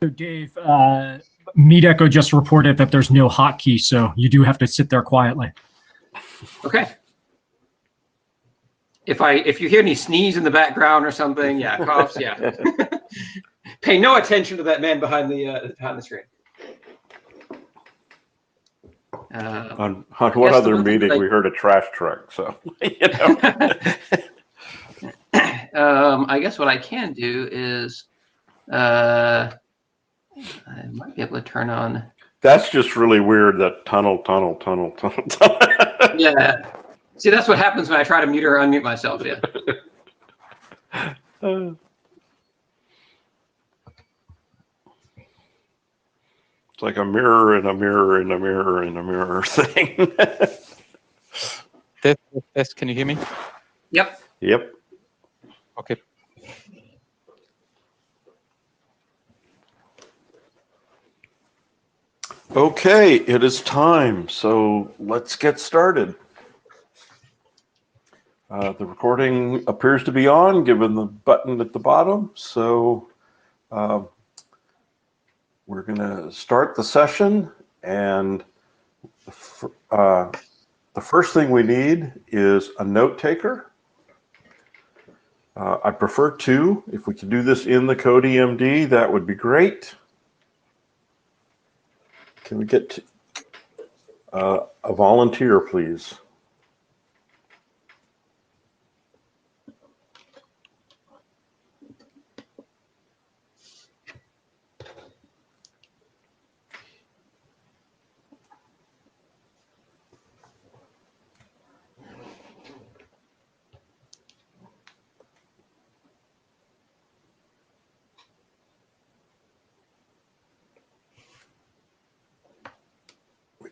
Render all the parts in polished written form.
So Dave, MeetEcho just reported that there's no hotkey, so you do have to sit there quietly. Okay. If you hear any sneeze in the background or something, yeah, coughs, yeah. Pay no attention to that man behind the screen. On what other meeting we heard a trash truck, so you know. I guess what I can do is I might be able to turn on. That's just really weird. That tunnel. Yeah. See, that's what happens when I try to mute or unmute myself. Yeah. It's like a mirror and a mirror and a mirror and a mirror thing. This, can you hear me? Yep. Yep. Okay. Okay, it is time. So let's get started. The recording appears to be on, given the button at the bottom. So we're going to start the session, and the first thing we need is a note taker. I prefer two. If we could do this in the Code EMD, that would be great. Can we get to, a volunteer, please?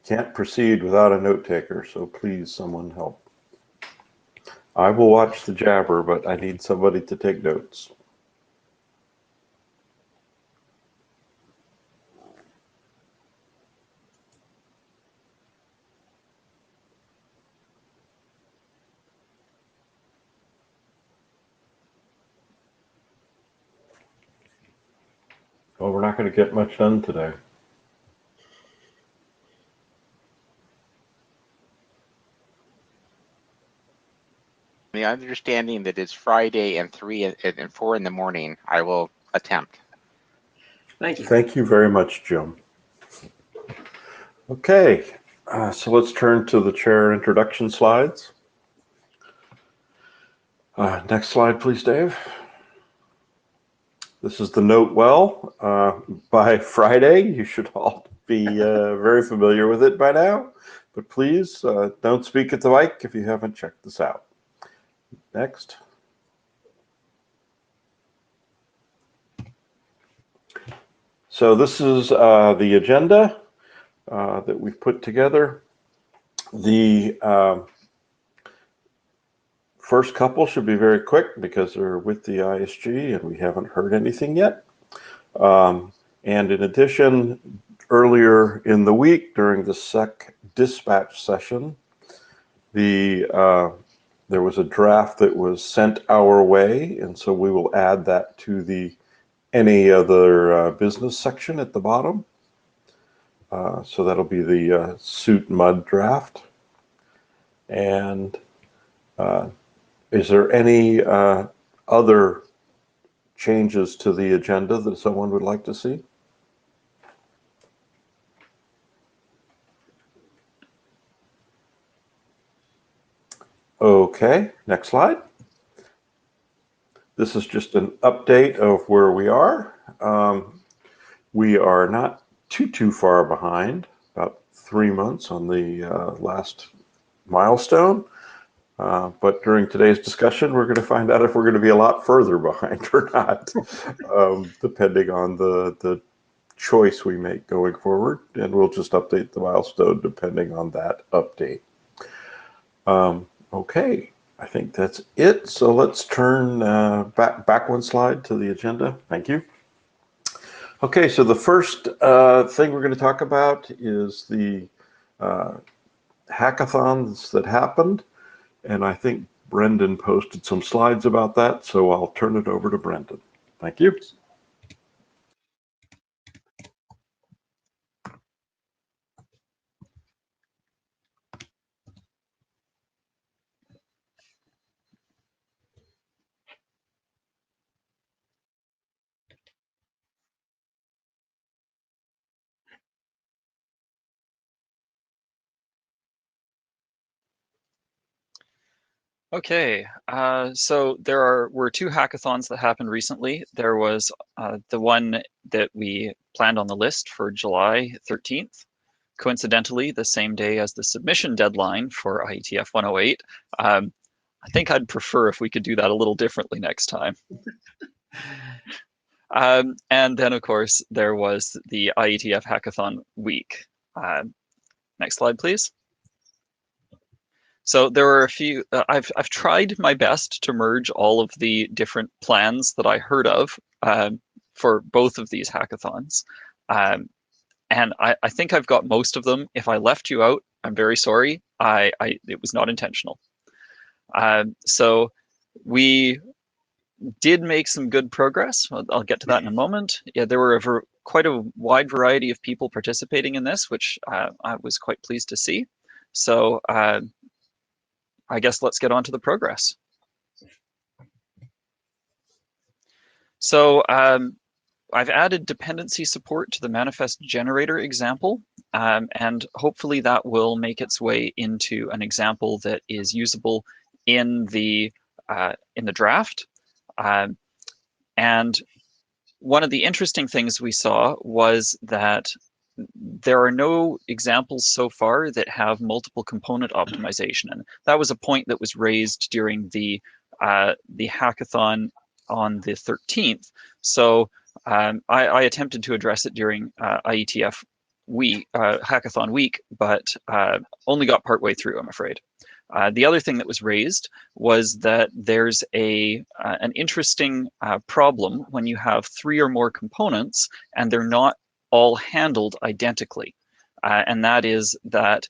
Can't proceed without a note taker, so please someone help. I will watch the jabber, but I need somebody to take notes. Well, we're not going to get much done today. The understanding that it's Friday and 3 and 4 in the morning, I will attempt. Thank you. Thank you very much, Jim. Okay, so let's turn to the chair introduction slides. Next slide, please, Dave. This is the note well. By Friday, you should all be very familiar with it by now, but please don't speak at the mic if you haven't checked this out. Next. So this is the agenda that we've put together. The first couple should be very quick because they're with the ISG and we haven't heard anything yet. And in addition, earlier in the week during the SEC dispatch session, there was a draft that was sent our way, and so we will add that to the any other business section at the bottom. So that'll be the suit mud draft. And is there any other changes to the agenda that someone would like to see? Okay, next slide. This is just an update of where we are. We are not too far behind, about 3 months on the last milestone. But during today's discussion, we're going to find out if we're going to be a lot further behind or not, depending on the choice we make going forward. And we'll just update the milestone depending on that update. Okay, I think that's it. So let's turn back one slide to the agenda. Thank you. Okay, so the first thing we're going to talk about is the hackathons that happened. And I think Brendan posted some slides about that, so I'll turn it over to Brendan. Thank you. Okay, so there were two hackathons that happened recently. There was the one that we planned on the list for July 13th, coincidentally the same day as the submission deadline for IETF 108. I think I'd prefer if we could do that a little differently next time. And then, of course, there was the IETF Hackathon week. Next slide, please. So there were a few, I've tried my best to merge all of the different plans that I heard of for both of these hackathons. And I think I've got most of them. If I left you out, I'm very sorry. It was not intentional. So we did make some good progress. I'll get to that in a moment. Yeah, there were quite a wide variety of people participating in this, which I was quite pleased to see. So I guess let's get on to the progress. So I've added dependency support to the manifest generator example, and hopefully that will make its way into an example that is usable in the draft. And one of the interesting things we saw was that there are no examples so far that have multiple component optimization, and that was a point that was raised during the hackathon on the 13th. So I attempted to address it during IETF week, hackathon week, but only got partway through, I'm afraid. The other thing that was raised was that there's an interesting problem when you have 3 or more components and they're not all handled identically. And that is that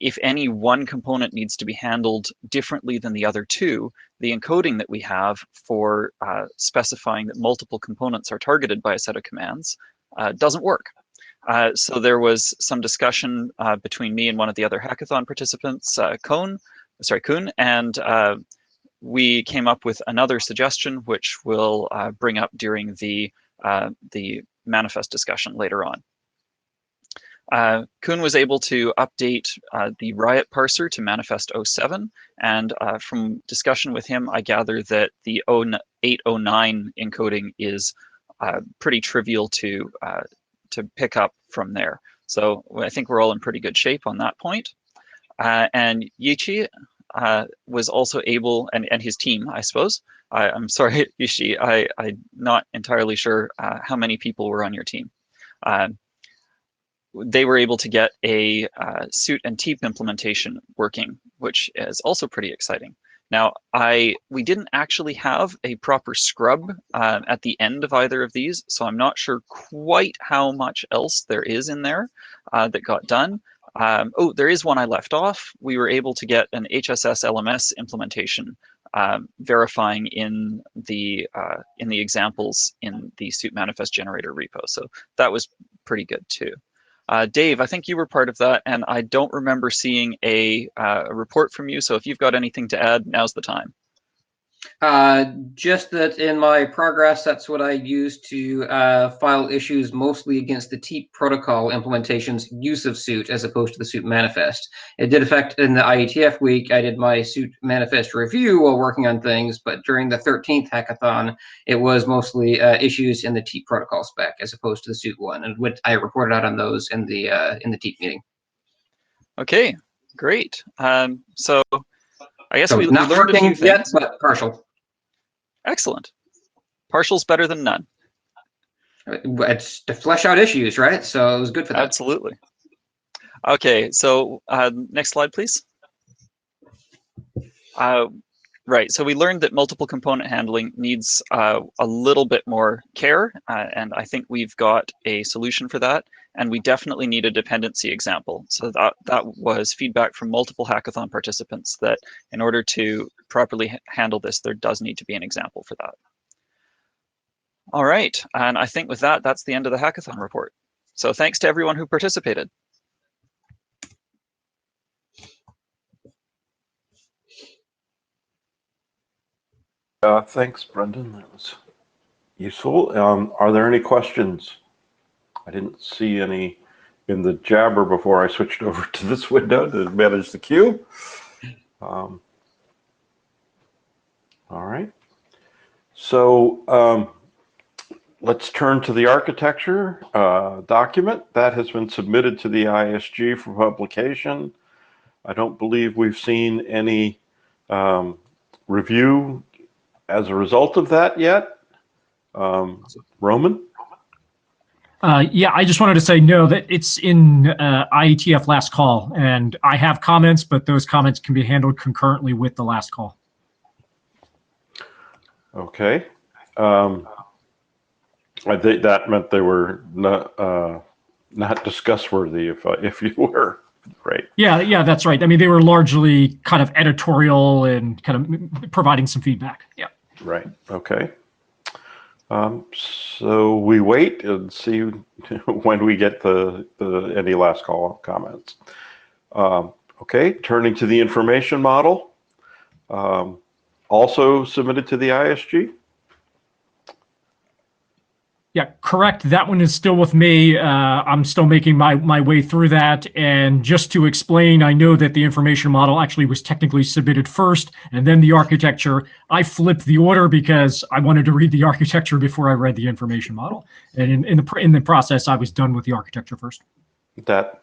if any one component needs to be handled differently than the other 2, the encoding that we have for specifying that multiple components are targeted by a set of commands doesn't work. So there was some discussion between me and one of the other hackathon participants, Kuhn, and we came up with another suggestion, which we'll bring up during the manifest discussion later on. Kuhn was able to update the Riot parser to manifest 07, and from discussion with him, I gather that the 0809 encoding is pretty trivial to pick up from there. So I think we're all in pretty good shape on that point. And Yichi was also able, and his team, I suppose. I'm sorry, Yichi, I'm not entirely sure how many people were on your team. They were able to get a SUIT and TEEP implementation working, which is also pretty exciting. Now, we didn't actually have a proper scrub at the end of either of these, so I'm not sure quite how much else there is in there that got done. Oh, there is one I left off. We were able to get an HSS LMS implementation verifying in the examples in the SUIT manifest generator repo. So that was pretty good too. Dave, I think you were part of that, and I don't remember seeing a report from you. So if you've got anything to add, now's the time. Just that in my progress, that's what I used to file issues mostly against the TEEP protocol implementation's use of SUIT as opposed to the SUIT manifest. It did affect in the IETF week. I did my SUIT manifest review while working on things, but during the 13th hackathon, it was mostly issues in the TEEP protocol spec as opposed to the SUIT one, and what I reported out on those in the TEEP meeting. Okay, great. So I guess we not learned a few working things. yet, but partial. Excellent. Partial's better than none. It's to flesh out issues, right? So it was good for that. Absolutely. Okay, so next slide, please. Right, so we learned that multiple component handling needs a little bit more care, and I think we've got a solution for that, and we definitely need a dependency example. So that was feedback from multiple hackathon participants that in order to properly handle this, there does need to be an example for that. All right, and I think with that, that's the end of the hackathon report. So thanks to everyone who participated. Thanks, Brendan. That was useful. Are there any questions? I didn't see any in the Jabber before I switched over to this window to manage the queue. All right. So let's turn to the architecture document that has been submitted to the ISG for publication. I don't believe we've seen any review as a result of that yet. Roman? Yeah, I just wanted to say no, that it's in IETF last call, and I have comments, but those comments can be handled concurrently with the last call. Okay. I think that meant they were not discuss worthy, if you were, right? Yeah, that's right. I mean, they were largely kind of editorial and kind of providing some feedback. Yeah. Right. Okay. So we wait and see when we get the any last call comments. Okay. Turning to the information model, also submitted to the ISG. Yeah, correct. That one is still with me. I'm still making my way through that. And just to explain, I know that the information model actually was technically submitted first and then the architecture. I flipped the order because I wanted to read the architecture before I read the information model. And in the process, I was done with the architecture first. That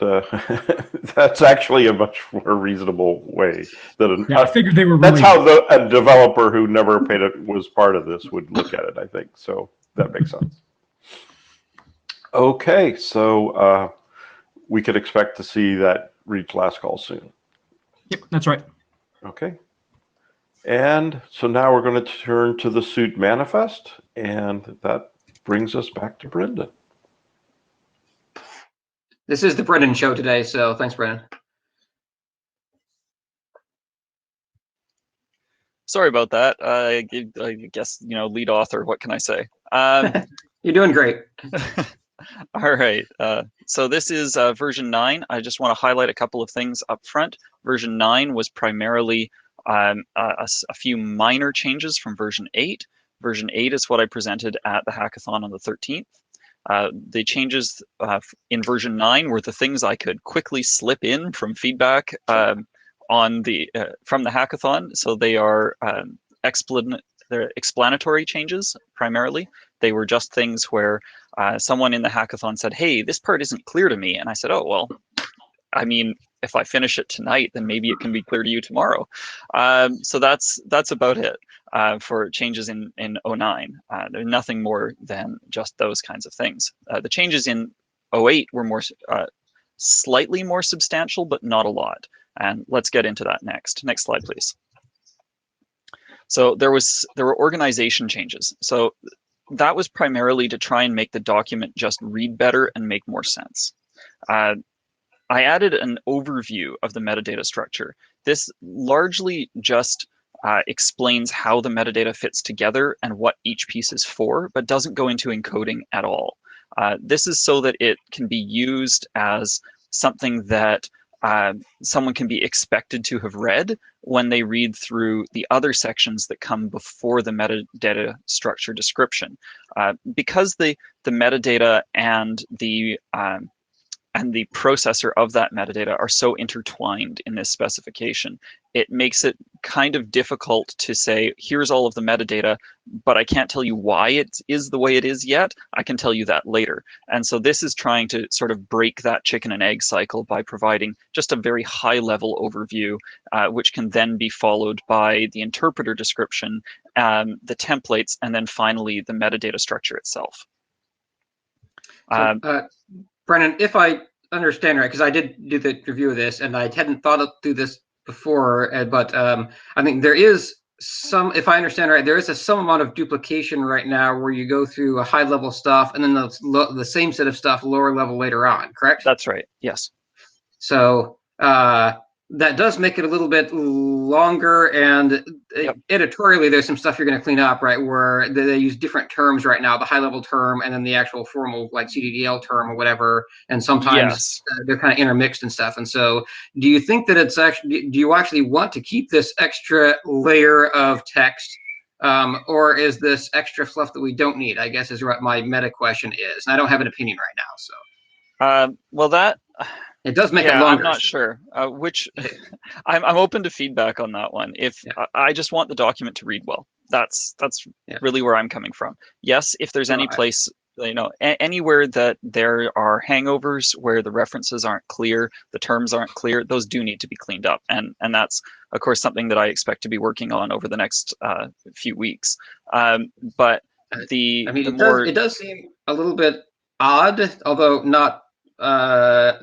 that's actually a much more reasonable way. Yeah, I figured they were. That's how a developer who never was part of this would look at it, I think. So that makes sense. Okay, so we could expect to see that reach last call soon. Yep, that's right. Okay. And so now we're going to turn to the suit manifest, and that brings us back to Brendan. This is the Brendan show today, so thanks, Brendan. Sorry about that. I guess, lead author, what can I say? You're doing great. All right. So this is version 9. I just want to highlight a couple of things up front. Version 9 was primarily a few minor changes from version 8. Version 8 is what I presented at the hackathon on the 13th. The changes in version 9 were the things I could quickly slip in from feedback from the hackathon. So they are they're explanatory changes primarily. They were just things where someone in the hackathon said, "Hey, this part isn't clear to me," and I said, "Oh well, I mean, if I finish it tonight, then maybe it can be clear to you tomorrow." So that's about it for changes in 09. There's nothing more than just those kinds of things. The changes in 08 were more slightly more substantial, but not a lot. And let's get into that next. Next slide, please. So there were organization changes. So that was primarily to try and make the document just read better and make more sense. I added an overview of the metadata structure. This largely just explains how the metadata fits together and what each piece is for, but doesn't go into encoding at all. This is so that it can be used as something that someone can be expected to have read when they read through the other sections that come before the metadata structure description. Because the metadata and the processor of that metadata are so intertwined in this specification, it makes it kind of difficult to say, here's all of the metadata, but I can't tell you why it is the way it is yet. I can tell you that later. And so this is trying to sort of break that chicken and egg cycle by providing just a very high level overview, which can then be followed by the interpreter description, the templates, and then finally the metadata structure itself. Brennan, if I understand right, because I did do the review of this and I hadn't thought through this before, but I think there is some, if I understand right, there is some amount of duplication right now where you go through a high level stuff and then the same set of stuff lower level later on, correct? That's right, yes. So that does make it a little bit longer, and editorially there's some stuff you're going to clean up, right, where they use different terms right now, the high level term and then the actual formal like CDDL term or whatever, and sometimes they're kind of intermixed and stuff. And so do you think that it's actually, do you actually want to keep this extra layer of text, or is this extra fluff that we don't need, I guess is what my meta question is, and I don't have an opinion right now. So well, that it does make it longer. I'm not sure. I'm open to feedback on that one. If I just want the document to read well, That's Yeah. really where I'm coming from. Yes, if there's So any place, anywhere that there are hangovers where the references aren't clear, the terms aren't clear, those do need to be cleaned up, and that's of course something that I expect to be working on over the next few weeks. But the I mean, more it does seem a little bit odd, although not a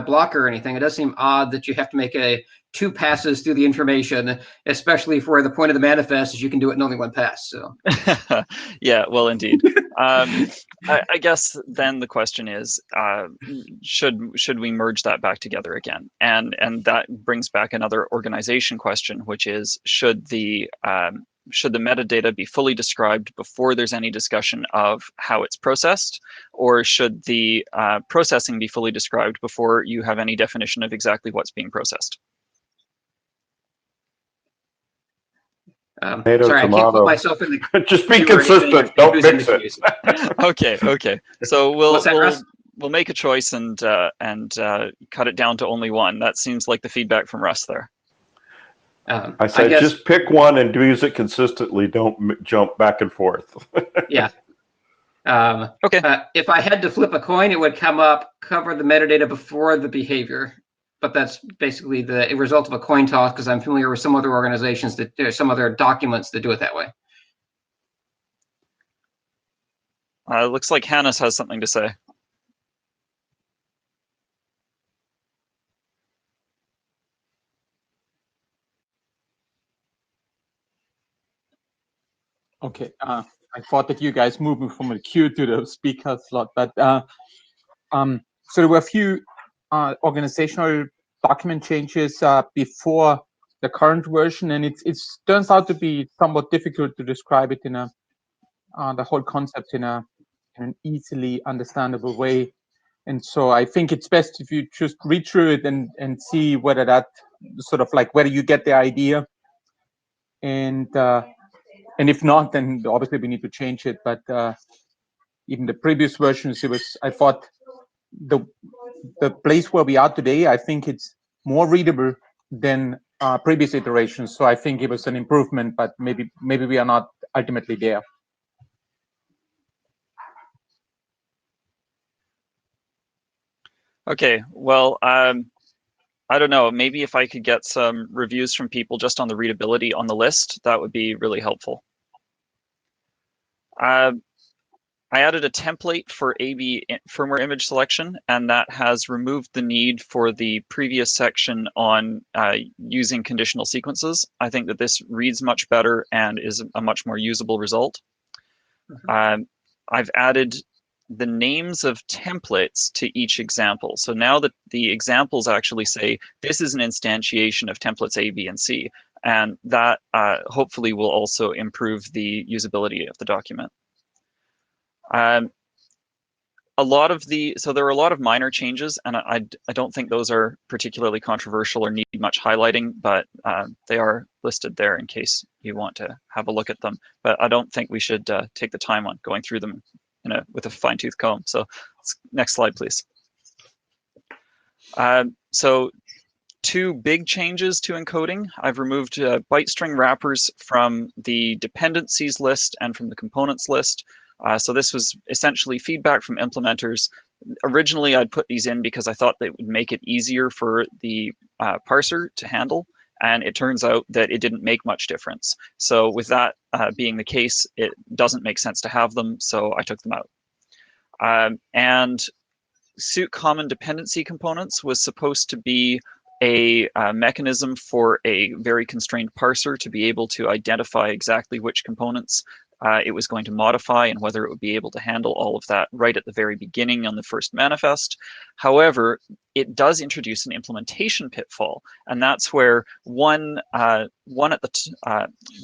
blocker or anything. It does seem odd that you have to make two passes through the information, especially for the point of the manifest is you can do it in only one pass. So yeah, well, indeed. I guess then the question is, should we merge that back together again? And that brings back another organization question, which is, should the metadata be fully described before there's any discussion of how it's processed, or should the processing be fully described before you have any definition of exactly what's being processed? Tomato, sorry, I can't put tomato. myself in the Just be queue or anything. consistent. Don't Who's in mix the it. queue, so- Okay. So What's that, Russ? we'll make a choice and cut it down to only one. That seems like the feedback from Russ there. I said guess- just pick one and use it consistently. Don't jump back and forth. Yeah. Okay. If I had to flip a coin, it would cover the metadata before the behavior. But that's basically the result of a coin toss because I'm familiar with some other organizations some other documents that do it that way. Looks like Hannes has something to say. Okay, I thought that you guys moved me from the queue to the speaker slot, but so there were a few organizational document changes before the current version, and it turns out to be somewhat difficult to describe it in the whole concept in an easily understandable way. And so I think it's best if you just read through it and see whether that sort of like whether you get the idea, and if not, then obviously we need to change it. But even the previous versions, I thought the place where we are today, I think it's more readable than previous iterations. So I think it was an improvement, but maybe we are not ultimately there. Okay, well, I don't know, maybe if I could get some reviews from people just on the readability on the list, that would be really helpful. I added a template for AB firmware image selection, and that has removed the need for the previous section on using conditional sequences. I think that this reads much better and is a much more usable result. I've added the names of templates to each example. So now that the examples actually say, this is an instantiation of templates A, B, and C, and that hopefully will also improve the usability of the document. So there are a lot of minor changes, and I don't think those are particularly controversial or need much highlighting, but they are listed there in case you want to have a look at them. But I don't think we should take the time on going through them with a fine-tooth comb. So next slide, please. So two big changes to encoding. I've removed byte string wrappers from the dependencies list and from the components list. So this was essentially feedback from implementers. Originally, I'd put these in because I thought they would make it easier for the parser to handle, and it turns out that it didn't make much difference. So with that being the case, it doesn't make sense to have them, so I took them out. And suit common dependency components was supposed to be a mechanism for a very constrained parser to be able to identify exactly which components it was going to modify and whether it would be able to handle all of that right at the very beginning on the first manifest. However, it does introduce an implementation pitfall, and that's where one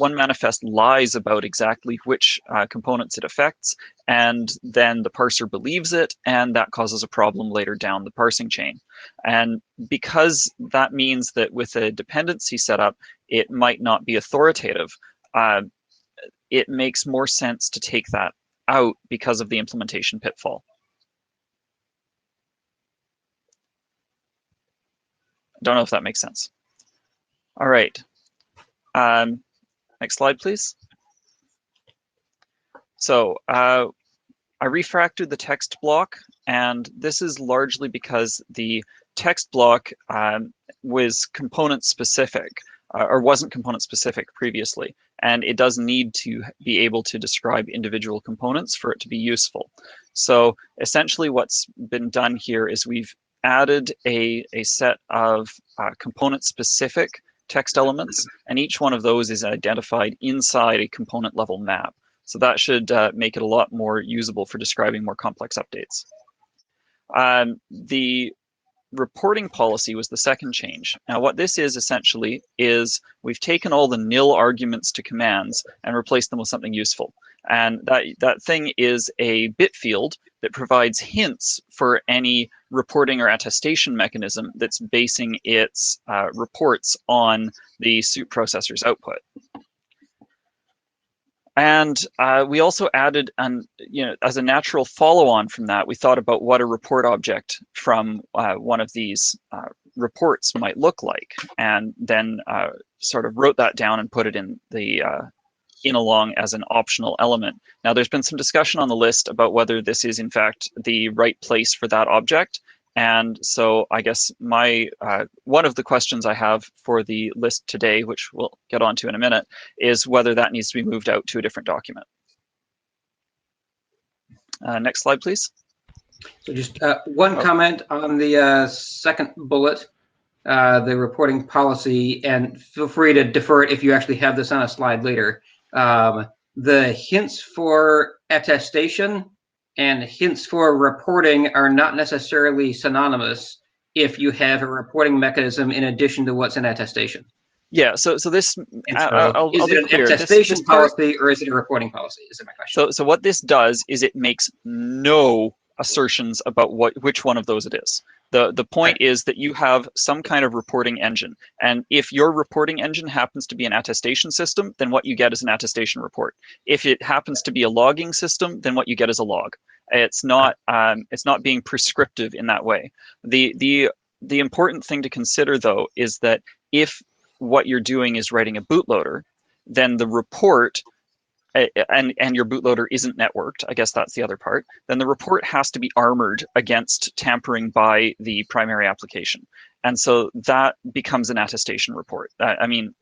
manifest lies about exactly which components it affects, and then the parser believes it, and that causes a problem later down the parsing chain. And because that means that with a dependency setup, it might not be authoritative, it makes more sense to take that out because of the implementation pitfall. Don't know if that makes sense. All right. Next slide, please. So I refactored the text block, and this is largely because the text block was component specific, or wasn't component specific previously, and it does need to be able to describe individual components for it to be useful. So essentially what's been done here is we've added a set of component specific text elements, and each one of those is identified inside a component level map. So that should make it a lot more usable for describing more complex updates. The reporting policy was the second change. Now what this is essentially is we've taken all the nil arguments to commands and replaced them with something useful. And that thing is a bit field that provides hints for any reporting or attestation mechanism that's basing its reports on the suit processor's output. And we also added, as a natural follow-on from that, we thought about what a report object from one of these reports might look like, and then sort of wrote that down and put it in the along as an optional element. Now, there's been some discussion on the list about whether this is in fact the right place for that object. And so I guess my one of the questions I have for the list today, which we'll get onto in a minute, is whether that needs to be moved out to a different document. Next slide, please. So just one comment on the second bullet, the reporting policy, and feel free to defer it if you actually have this on a slide later. The hints for attestation and hints for reporting are not necessarily synonymous if you have a reporting mechanism in addition to what's in attestation. Yeah, so this, I'll is be it an clear. attestation policy or is it a reporting policy, is my question. So what this does is it makes no assertions about which one of those it is. The point is that you have some kind of reporting engine, and if your reporting engine happens to be an attestation system, then what you get is an attestation report. If it happens to be a logging system, then what you get is a log. It's not being prescriptive in that way. The important thing to consider, though, is that if what you're doing is writing a bootloader, then the report, and your bootloader isn't networked, I guess that's the other part, then the report has to be armored against tampering by the primary application. And so that becomes an attestation report.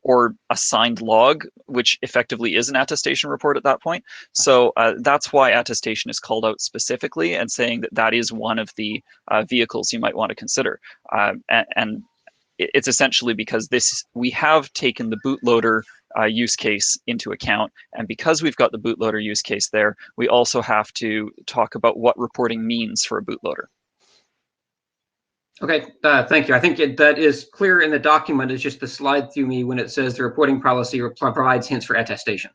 Or a signed log, which effectively is an attestation report at that point. So that's why attestation is called out specifically and saying that that is one of the vehicles you might want to consider. And it's essentially because we have taken the bootloader use case into account, and because we've got the bootloader use case there, we also have to talk about what reporting means for a bootloader. Okay, thank you. I think that is clear in the document. It's just the slide through me when it says the reporting policy provides hints for attestation.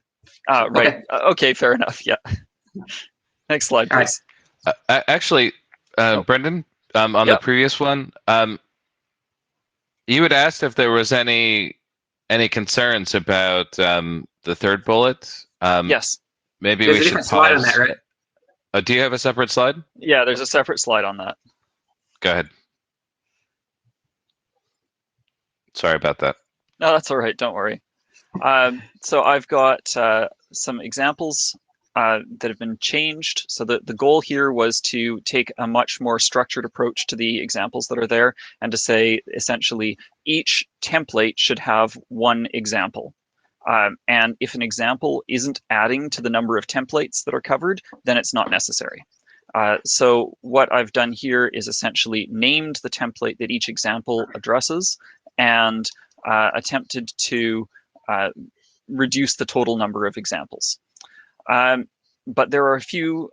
Right. Okay, fair enough. Yeah. Next slide, please. Actually, Brendan, on the previous one, you had asked if there was any concerns about the third bullet. Yes. Maybe there's we should a different slide on that, right? Do you have a separate slide? Yeah, there's a separate slide on that. Go ahead. Sorry about that. No, that's all right. Don't worry. So I've got some examples that have been changed. So the goal here was to take a much more structured approach to the examples that are there, and to say essentially each template should have one example. And if an example isn't adding to the number of templates that are covered, then it's not necessary. So what I've done here is essentially named the template that each example addresses, and attempted to reduce the total number of examples. But there are a few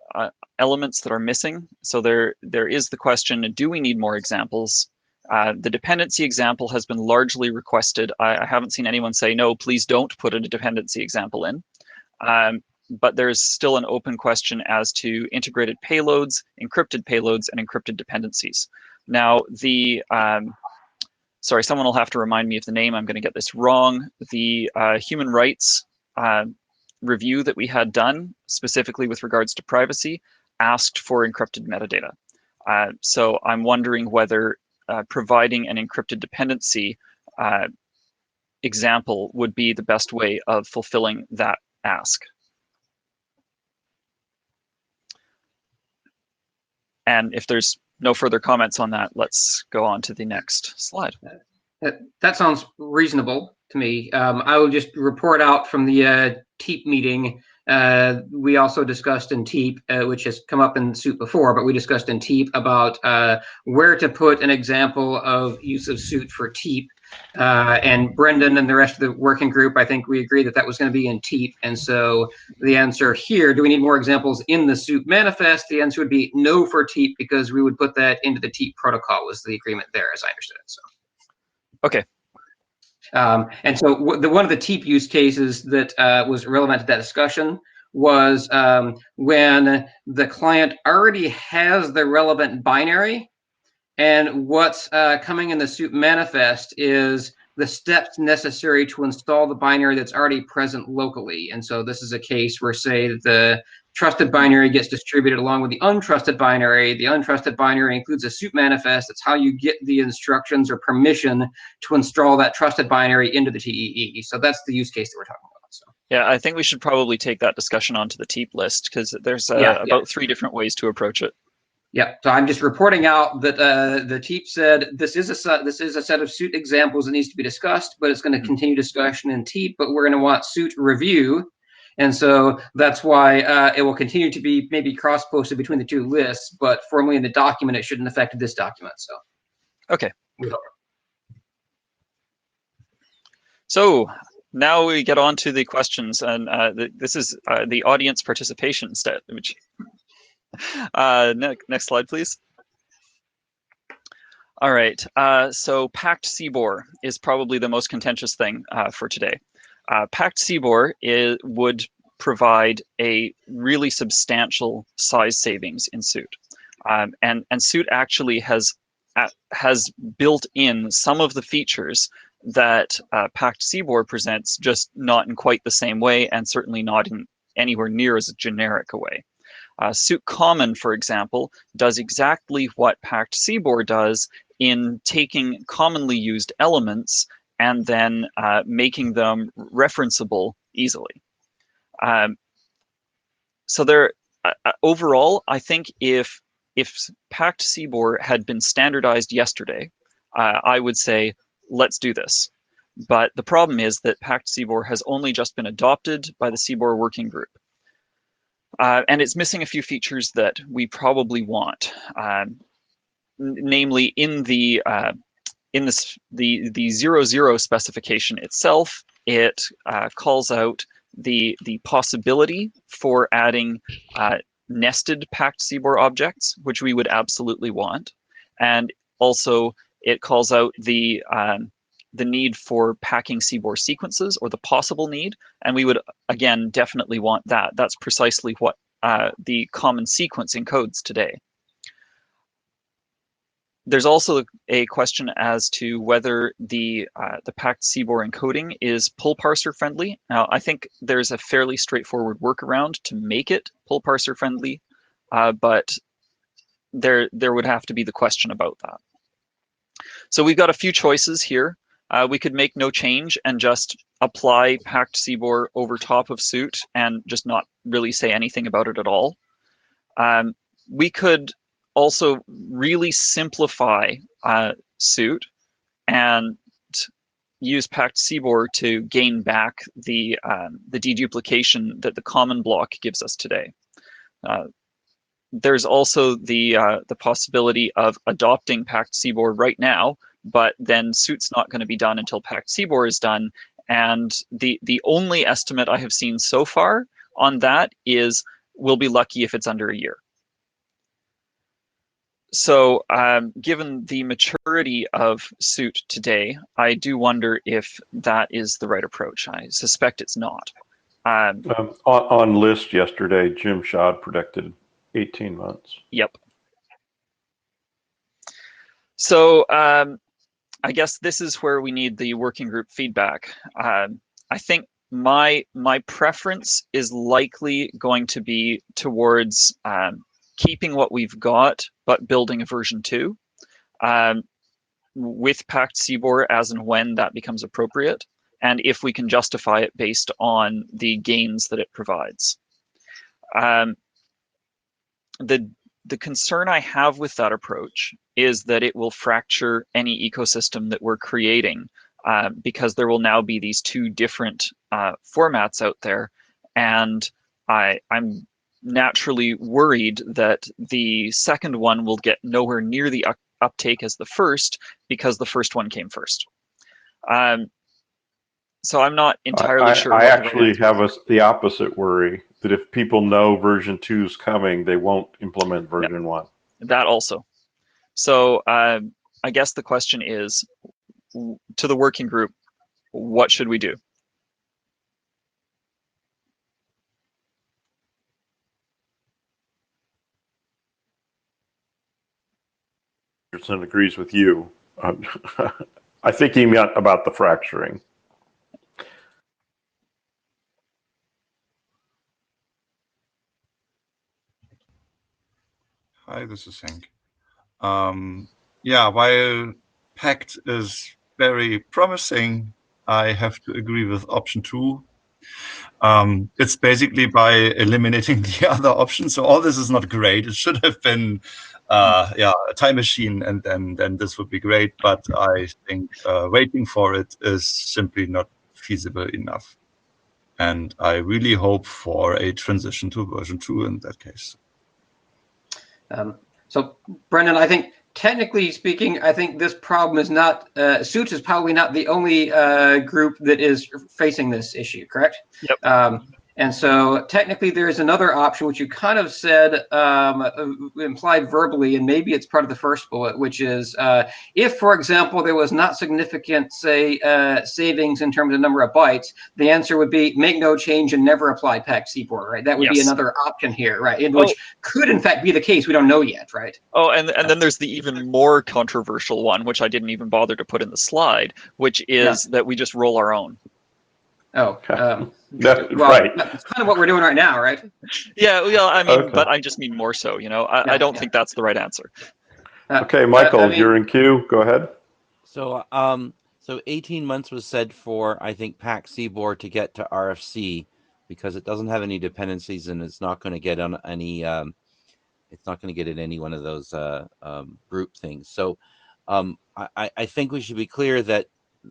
elements that are missing. So there is the question, do we need more examples? The dependency example has been largely requested. I haven't seen anyone say, no, please don't put a dependency example in. But there's still an open question as to integrated payloads, and encrypted dependencies. Now, sorry, someone will have to remind me of the name. I'm going to get this wrong. The human rights review that we had done, specifically with regards to privacy, asked for encrypted metadata. So I'm wondering whether providing an encrypted dependency example would be the best way of fulfilling that ask. And if there's no further comments on that, let's go on to the next slide. That sounds reasonable to me. I will just report out from the TEEP meeting. We also discussed in TEEP, which has come up in SUIT before, but we discussed in TEEP about where to put an example of use of SUIT for TEEP. And Brendan and the rest of the working group, I think we agreed that that was going to be in TEEP. And so the answer here, do we need more examples in the SUIT manifest? The answer would be no for TEEP, because we would put that into the TEEP protocol was the agreement there, as I understood it. So. Okay. And so one of the TEEP use cases that was relevant to that discussion was when the client already has the relevant binary, and what's coming in the SUIT manifest is the steps necessary to install the binary that's already present locally. And so this is a case where, say, the trusted binary gets distributed along with the untrusted binary. The untrusted binary includes a SUIT manifest. That's how you get the instructions or permission to install that trusted binary into the TEE. So that's the use case that we're talking about. So. Yeah, I think we should probably take that discussion onto the TEEP list, because there's about 3 different ways to approach it. Yeah, so I'm just reporting out that the TEEP said this is a set of SUIT examples that needs to be discussed, but it's going to continue discussion in TEEP, but we're going to want SUIT review. And so that's why it will continue to be maybe cross-posted between the 2 lists, but formally in the document, it shouldn't affect this document. So, okay. So now we get on to the questions, and this is the audience participation instead. Which next slide, please. All right. So packed CBOR is probably the most contentious thing for today. Packed CBOR would provide a really substantial size savings in SUIT, and SUIT actually has built in some of the features that packed CBOR presents, just not in quite the same way, and certainly not in anywhere near as generic a way. SUIT Common, for example, does exactly what packed CBOR does in taking commonly used elements and then making them referenceable easily. So there, overall, I think if packed CBOR had been standardized yesterday, I would say, let's do this. But the problem is that packed CBOR has only just been adopted by the CBOR working group. And it's missing a few features that we probably want, namely in the 00 specification itself. It calls out the possibility for adding nested packed CBOR objects, which we would absolutely want, and also it calls out the need for packing CBOR sequences, or the possible need, and we would, again, definitely want that. That's precisely what the common sequence encodes today. There's also a question as to whether the packed CBOR encoding is pull parser friendly. Now, I think there's a fairly straightforward workaround to make it pull parser friendly, but there would have to be the question about that. So we've got a few choices here. We could make no change and just apply packed CBOR over top of SUIT and just not really say anything about it at all. We could also really simplify SUIT and use packed CBOR to gain back the deduplication that the common block gives us today. There's also the possibility of adopting packed CBOR right now, but then SUIT's not going to be done until packed CBOR is done. And the only estimate I have seen so far on that is we'll be lucky if it's under a year. So given the maturity of SUIT today, I do wonder if that is the right approach. I suspect it's not. On list yesterday, Jim Schad predicted 18 months. Yep. So I guess this is where we need the working group feedback. I think my preference is likely going to be towards keeping what we've got, but building a version 2 with packed CBOR as and when that becomes appropriate, and if we can justify it based on the gains that it provides. The concern I have with that approach is that it will fracture any ecosystem that we're creating, because there will now be these two different formats out there, and I'm naturally worried that the second one will get nowhere near the uptake as the first, because the first one came first. So I'm not entirely sure. I actually have the opposite worry, that if people know version 2 is coming, they won't implement version 1. That also. So I guess the question is, to the working group, what should we do? Agrees with you. I think he meant about the fracturing. Hi, this is Hank. Yeah, while Pact is very promising, I have to agree with option 2. It's basically by eliminating the other options. So all this is not great. It should have been a time machine, and then this would be great. But I think waiting for it is simply not feasible enough. And I really hope for a transition to version 2 in that case. So, Brendan, I think technically speaking, I think this problem is not, SUIT is probably not the only group that is facing this issue, correct? Yep. And so technically there is another option, which you kind of said, implied verbally, and maybe it's part of the first bullet, which is if, for example, there was not significant, say, savings in terms of number of bytes, the answer would be make no change and never apply Pact CBOR, right? That would be another option here, right? Which could, in fact, be the case. We don't know yet, right? Oh, and then there's the even more controversial one, which I didn't even bother to put in the slide, which is that we just roll our own. Oh, well, right. That's kind of what we're doing right now, right? Yeah, well, I mean, but I just mean more so, you know. I don't think that's the right answer. Okay, Michael, you're in queue. Go ahead. So, so 18 months was said for, I think, Pact CBOR to get to RFC, because it doesn't have any dependencies and it's not going to get on any, it's not going to get in any one of those group things. So, I think we should be clear that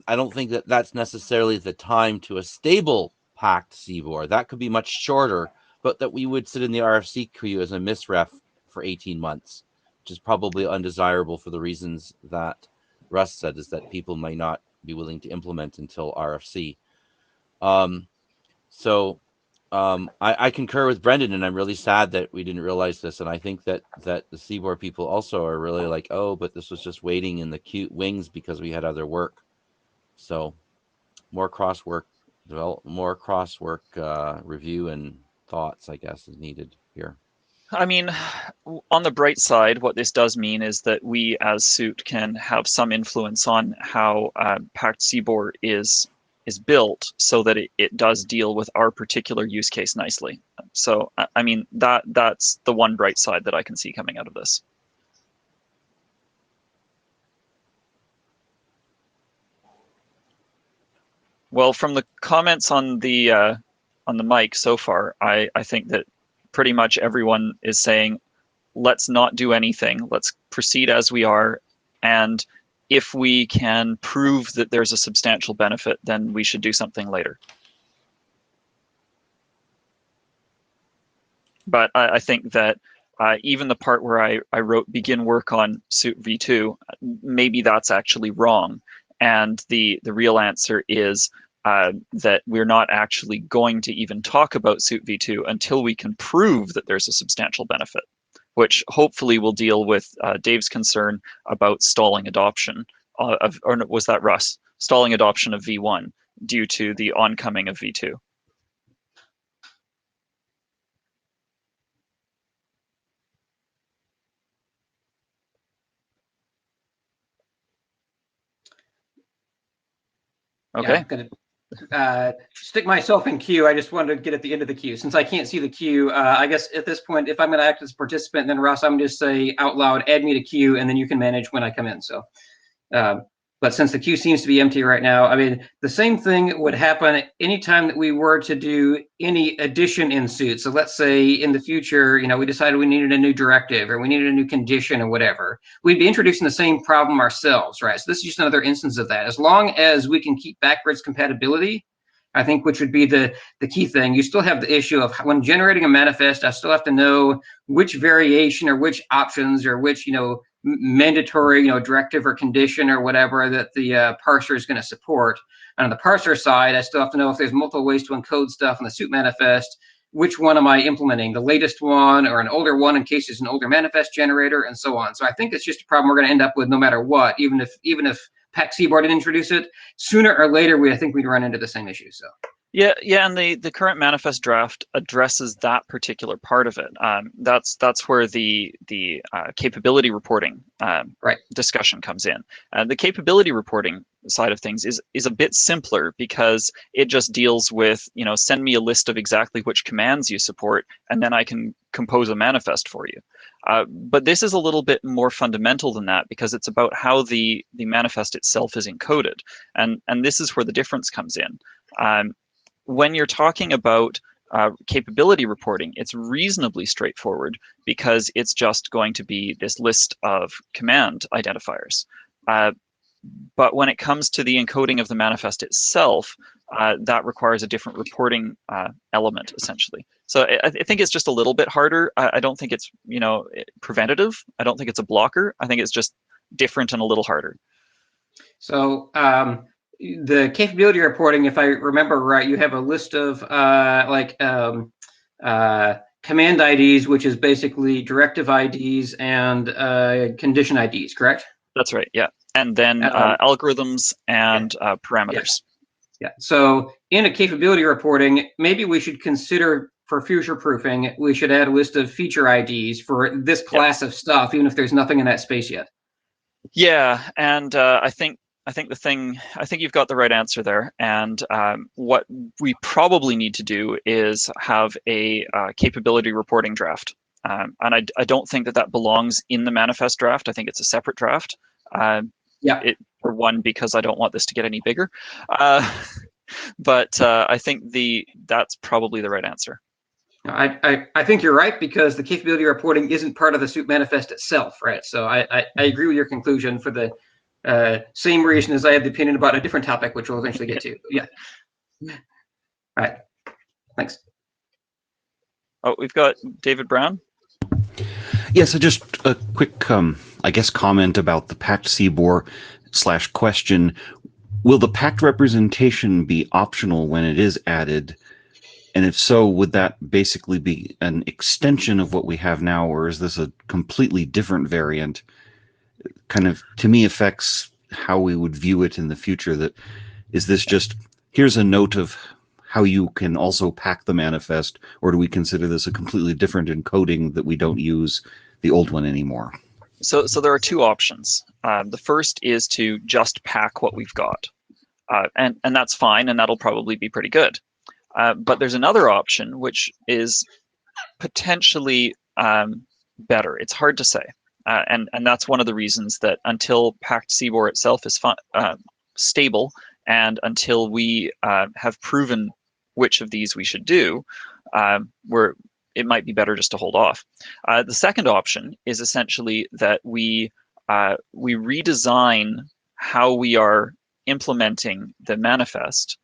I don't think that that's necessarily the time to a stable Pact CBOR. That could be much shorter, but that we would sit in the RFC queue as a misref for 18 months, which is probably undesirable for the reasons that Russ said, is that people may not be willing to implement until RFC. I concur with Brendan, and I'm really sad that we didn't realize this. And I think that the CBOR people also are really like, oh, but this was just waiting in the queue wings because we had other work. So more crosswork review and thoughts, I guess, is needed here. I mean, on the bright side, what this does mean is that we as SUIT can have some influence on how Pact CBOR is built, so that it does deal with our particular use case nicely. So, I mean, that's the one bright side that I can see coming out of this. Well, from the comments on the mic so far, I think that pretty much everyone is saying, let's not do anything. Let's proceed as we are. And if we can prove that there's a substantial benefit, then we should do something later. But I think that even the part where I wrote begin work on SUIT v2, maybe that's actually wrong. And the real answer is that we're not actually going to even talk about SUIT v2 until we can prove that there's a substantial benefit, which hopefully will deal with Dave's concern about stalling adoption or was that Russ? Stalling adoption of v1 due to the oncoming of v2. Okay. Yeah, I'm gonna stick myself in queue. I just wanted to get at the end of the queue. Since I can't see the queue, I guess at this point, if I'm going to act as a participant, then Russ, I'm going to just say out loud, add me to queue, and then you can manage when I come in. So, but But since the queue seems to be empty right now, I mean, the same thing would happen anytime that we were to do any addition in suit. So let's say in the future, we decided we needed a new directive or we needed a new condition or whatever. We'd be introducing the same problem ourselves, right? So this is just another instance of that. As long as we can keep backwards compatibility, I think, which would be the key thing. You still have the issue of when generating a manifest, I still have to know which variation or which options or which, mandatory, directive or condition or whatever that the parser is going to support. And on the parser side, I still have to know if there's multiple ways to encode stuff in the suit manifest, which one am I implementing, the latest one or an older one in case there's an older manifest generator and so on. So I think it's just a problem we're going to end up with no matter what, even if PAC CBOR didn't introduce it, sooner or later, I think we'd run into the same issue. So. Yeah, and the current manifest draft addresses that particular part of it. That's where the capability reporting discussion comes in. The capability reporting side of things is a bit simpler because it just deals with, send me a list of exactly which commands you support, and then I can compose a manifest for you. But this is a little bit more fundamental than that because it's about how the manifest itself is encoded, and this is where the difference comes in. When you're talking about capability reporting, it's reasonably straightforward because it's just going to be this list of command identifiers. But when it comes to the encoding of the manifest itself, that requires a different reporting element, essentially. So I think it's just a little bit harder. I don't think it's preventative. I don't think it's a blocker. I think it's just different and a little harder. So the capability reporting, if I remember right, you have a list of command IDs, which is basically directive IDs and condition IDs, correct? That's right, yeah. And then algorithms and parameters. Yeah. So in a capability reporting, maybe we should consider for future proofing, we should add a list of feature IDs for this class of stuff, even if there's nothing in that space yet. Yeah, and I think you've got the right answer there. And what we probably need to do is have a capability reporting draft. And I don't think that belongs in the manifest draft. I think it's a separate draft. For one, because I don't want this to get any bigger. But I think that's probably the right answer. I think you're right because the capability reporting isn't part of the suit manifest itself, right? So I agree with your conclusion for the same reason as I have the opinion about a different topic, which we'll eventually get to. Yeah. All right. Thanks. Oh, we've got David Brown. Yeah, so just a quick, comment about the packed CBOR / question. Will the packed representation be optional when it is added? And if so, would that basically be an extension of what we have now, or is this a completely different variant? Kind of, to me, affects how we would view it in the future. That is this just, here's a note of how you can also pack the manifest, or do we consider this a completely different encoding that we don't use the old one anymore? So there are two options. The first is to just pack what we've got, and that's fine, and that'll probably be pretty good. But there's another option which is potentially better. It's hard to say, and that's one of the reasons that until packed CBOR itself is stable, and until we have proven which of these we should do, it might be better just to hold off. The second option is essentially that we redesign how we are implementing the manifest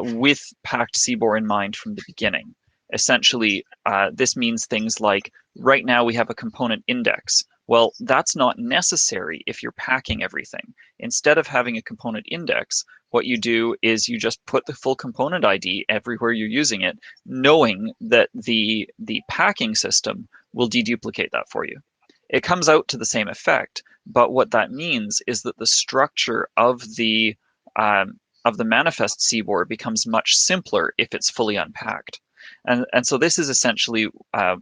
with packed CBOR in mind from the beginning. Essentially, this means things like, right now we have a component index. Well, that's not necessary if you're packing everything. Instead of having a component index, what you do is you just put the full component ID everywhere you're using it, knowing that the packing system will deduplicate that for you. It comes out to the same effect, but what that means is that the structure of the manifest CBOR becomes much simpler if it's fully unpacked. And so this is essentially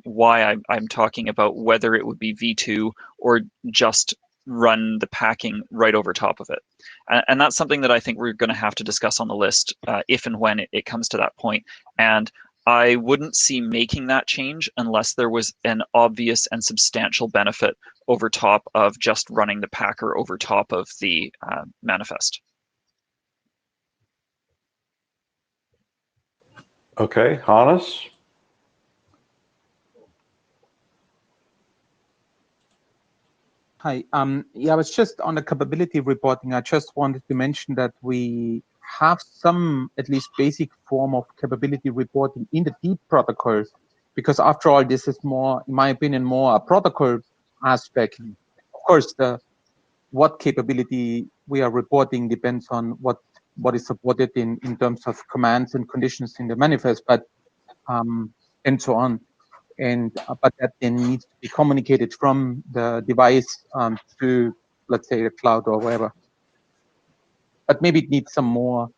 why I'm talking about whether it would be V2 or just run the packing right over top of it. And that's something that I think we're going to have to discuss on the list if and when it comes to that point. And I wouldn't see making that change unless there was an obvious and substantial benefit over top of just running the packer over top of the manifest. Okay, Hannes? Hi. Yeah, I was just on the capability reporting. I just wanted to mention that we have some, at least basic form of capability reporting in the deep protocols, because after all, this is more, in my opinion, more a protocol aspect. Of course, what capability we are reporting depends on what is supported in terms of commands and conditions in the manifest, but and so on. And but that then needs to be communicated from the device to, let's say, the cloud or wherever. But maybe it needs some more,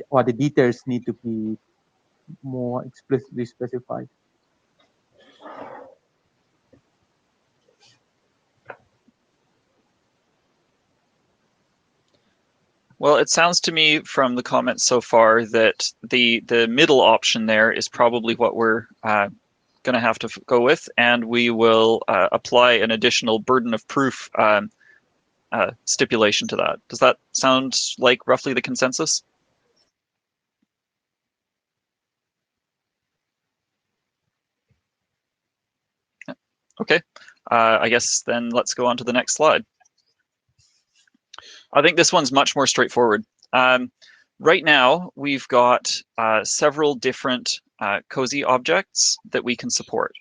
or the details need to be more explicitly specified. Well, it sounds to me from the comments so far that the middle option there is probably what we're going to have to go with, and we will apply an additional burden of proof stipulation to that. Does that sound like roughly the consensus? Okay, I guess then let's go on to the next slide. I think this one's much more straightforward. Right now, we've got several different COSE objects that we can support.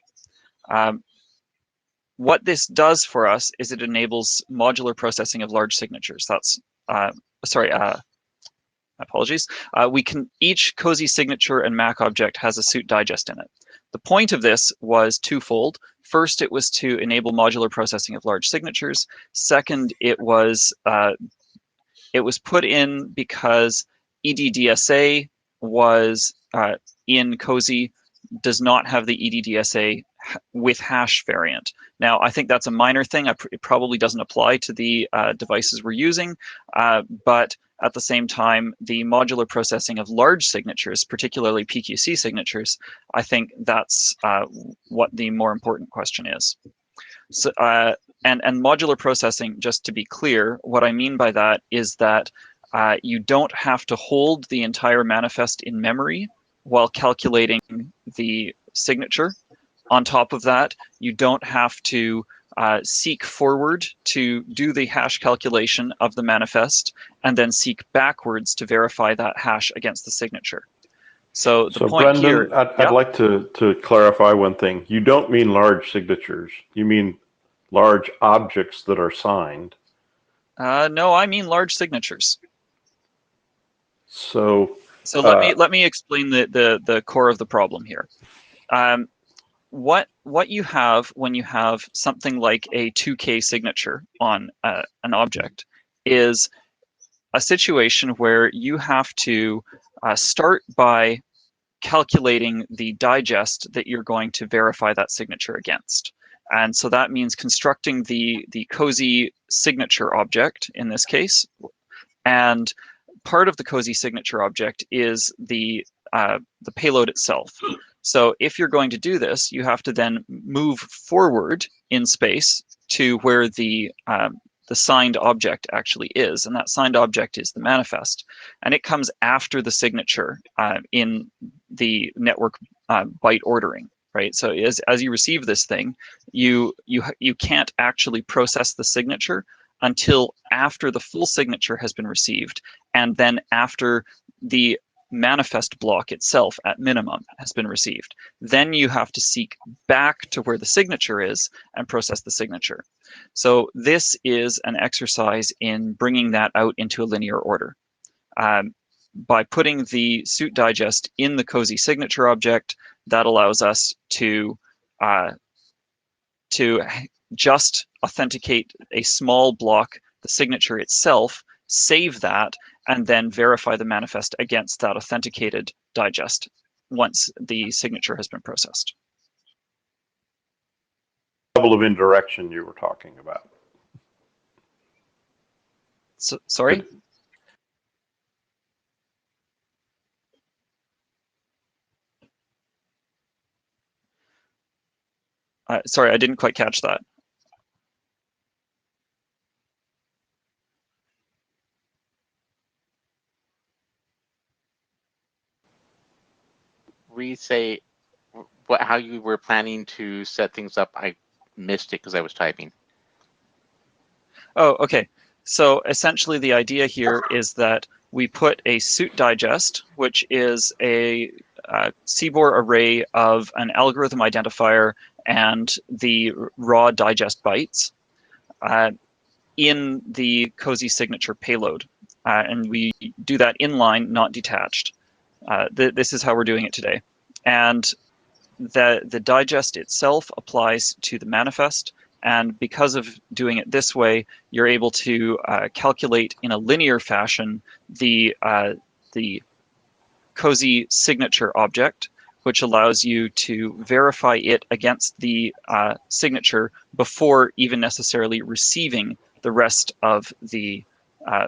What this does for us is it enables modular processing of large signatures. That's, sorry, apologies. Each COSE signature and MAC object has a suit digest in it. The point of this was twofold. First, it was to enable modular processing of large signatures. Second, it was put in because EDDSA was in COSE, does not have the EDDSA with hash variant. Now, I think that's a minor thing. It probably doesn't apply to the devices we're using, but at the same time, the modular processing of large signatures, particularly PQC signatures, I think that's what the more important question is. So, and modular processing, just to be clear, what I mean by that is that you don't have to hold the entire manifest in memory while calculating the signature. On top of that, you don't have to seek forward to do the hash calculation of the manifest and then seek backwards to verify that hash against the signature. So the point Brendan, here, I'd like to clarify one thing. You don't mean large signatures. You mean large objects that are signed. no, I mean large signatures. So let me explain the core of the problem here. What you have when you have something like a 2K signature on an object is a situation where you have to start by calculating the digest that you're going to verify that signature against. And so that means constructing the COSE signature object in this case. And part of the COSE signature object is the payload itself. So if you're going to do this, you have to then move forward in space to where the signed object actually is, and that signed object is the manifest, and it comes after the signature in the network byte ordering, right? So as you receive this thing, you can't actually process the signature until after the full signature has been received, and then after the manifest block itself at minimum has been received. Then you have to seek back to where the signature is and process the signature. So this is an exercise in bringing that out into a linear order. By putting the suit digest in the COSE signature object, that allows us to just authenticate a small block, the signature itself, save that, and then verify the manifest against that authenticated digest once the signature has been processed. level of indirection you were talking about. So, sorry? Sorry, I didn't quite catch that. Re-say how you were planning to set things up. I missed it because I was typing. Oh, okay. So essentially the idea here is that we put a suit digest, which is a CBOR array of an algorithm identifier and the raw digest bytes in the COSE signature payload. And we do that inline, not detached. This is how we're doing it today. And the digest itself applies to the manifest. And because of doing it this way, you're able to calculate in a linear fashion the COSE signature object, which allows you to verify it against the signature before even necessarily receiving the rest of the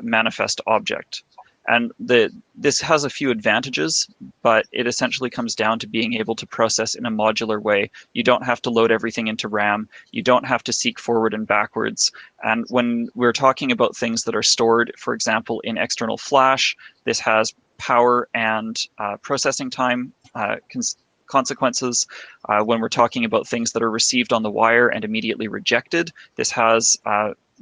manifest object. And this has a few advantages, but it essentially comes down to being able to process in a modular way. You don't have to load everything into RAM. You don't have to seek forward and backwards. And when we're talking about things that are stored, for example, in external flash, this has power and processing time consequences. When we're talking about things that are received on the wire and immediately rejected, this has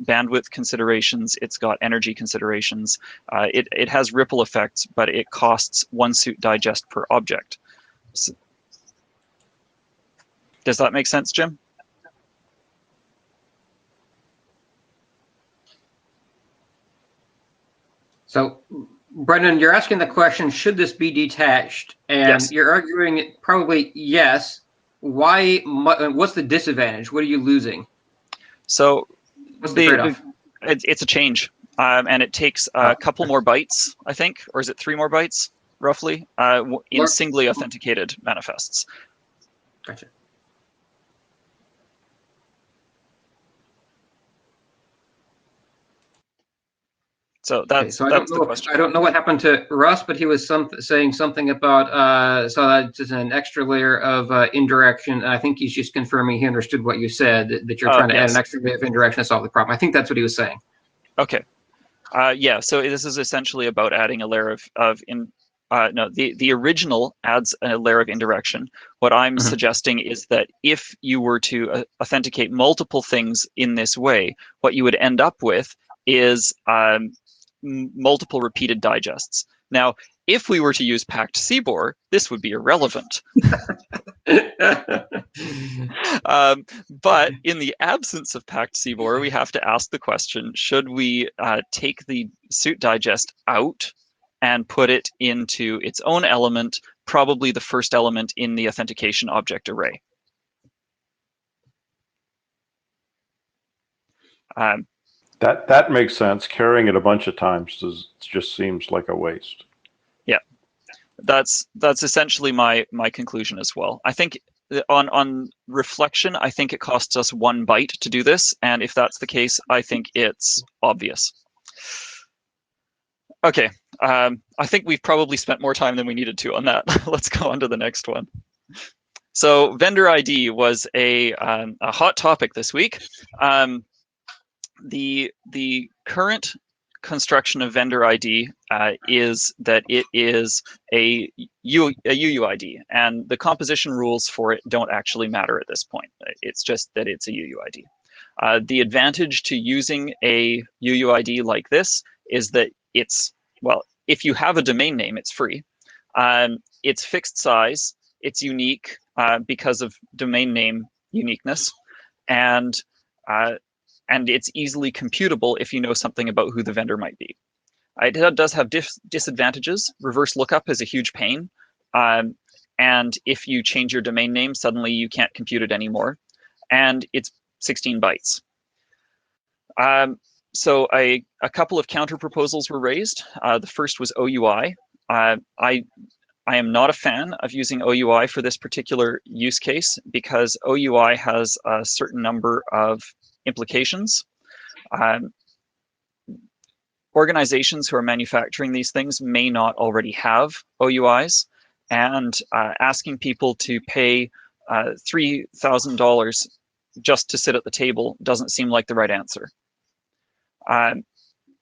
bandwidth considerations, it's got energy considerations, it has ripple effects, but it costs 1 suit digest per object. So, does that make sense, Jim? So, Brendan, you're asking the question, should this be detached? And Yes. You're arguing probably yes. Why? What's the disadvantage? What are you losing? So what's the trade-off? It's a change, and it takes a couple more bytes, I think, or is it 3 more bytes, roughly, in singly authenticated manifests. Gotcha. So that's I the question. I don't know what happened to Russ, but he was saying something about so that's just an extra layer of indirection. I think he's just confirming he understood what you said, that you're trying to add an extra layer of indirection to solve the problem. I think that's what he was saying. Okay. Yeah. So this is essentially about adding a layer the original adds a layer of indirection. What I'm suggesting is that if you were to authenticate multiple things in this way, what you would end up with is multiple repeated digests. Now, if we were to use packed CBOR, this would be irrelevant. But in the absence of packed CBOR, we have to ask the question, should we take the suit digest out and put it into its own element, probably the first element in the authentication object array? That makes sense. Carrying it a bunch of times just seems like a waste. Yeah, that's essentially my conclusion as well. I think on reflection, I think it costs us 1 byte to do this, and if that's the case, I think it's obvious. Okay, I think we've probably spent more time than we needed to on that. Let's go on to the next one. So vendor ID was a hot topic this week. The current construction of vendor ID is that it is a UUID, and the composition rules for it don't actually matter at this point. It's just that it's a UUID. The advantage to using a UUID like this is that it's, well, if you have a domain name, it's free. It's fixed size, it's unique because of domain name uniqueness, and it's easily computable if you know something about who the vendor might be. It does have disadvantages. Reverse lookup is a huge pain. And if you change your domain name, suddenly you can't compute it anymore. And it's 16 bytes. So a couple of counter proposals were raised. The first was OUI. I am not a fan of using OUI for this particular use case because OUI has a certain number of implications. Organizations who are manufacturing these things may not already have OUIs, and asking people to pay $3,000 just to sit at the table doesn't seem like the right answer.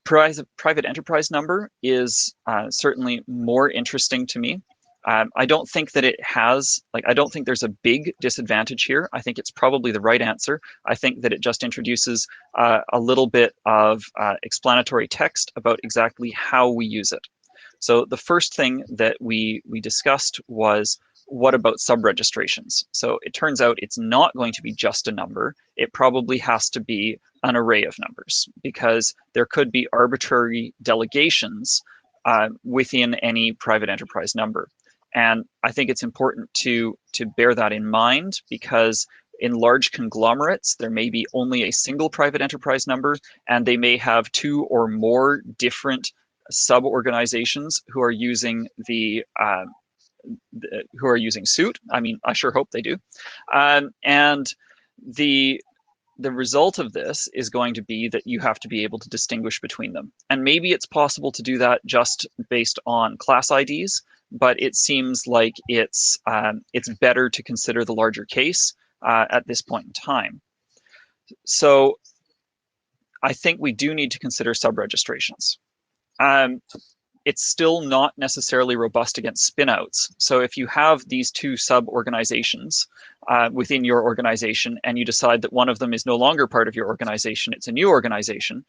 Private enterprise number is certainly more interesting to me. I don't think that it has, I don't think there's a big disadvantage here. I think it's probably the right answer. I think that it just introduces a little bit of explanatory text about exactly how we use it. So the first thing that we discussed was, what about sub-registrations? So it turns out it's not going to be just a number. It probably has to be an array of numbers, because there could be arbitrary delegations within any private enterprise number. And I think it's important to bear that in mind, because in large conglomerates, there may be only a single private enterprise number, and they may have 2 or more different sub-organizations who are using who are using SUIT. I mean, I sure hope they do. And the result of this is going to be that you have to be able to distinguish between them. And maybe it's possible to do that just based on class IDs, but it seems like it's better to consider the larger case at this point in time. So I think we do need to consider sub-registrations. It's still not necessarily robust against spinouts. So if you have these 2 sub-organizations within your organization, and you decide that one of them is no longer part of your organization, it's a new organization,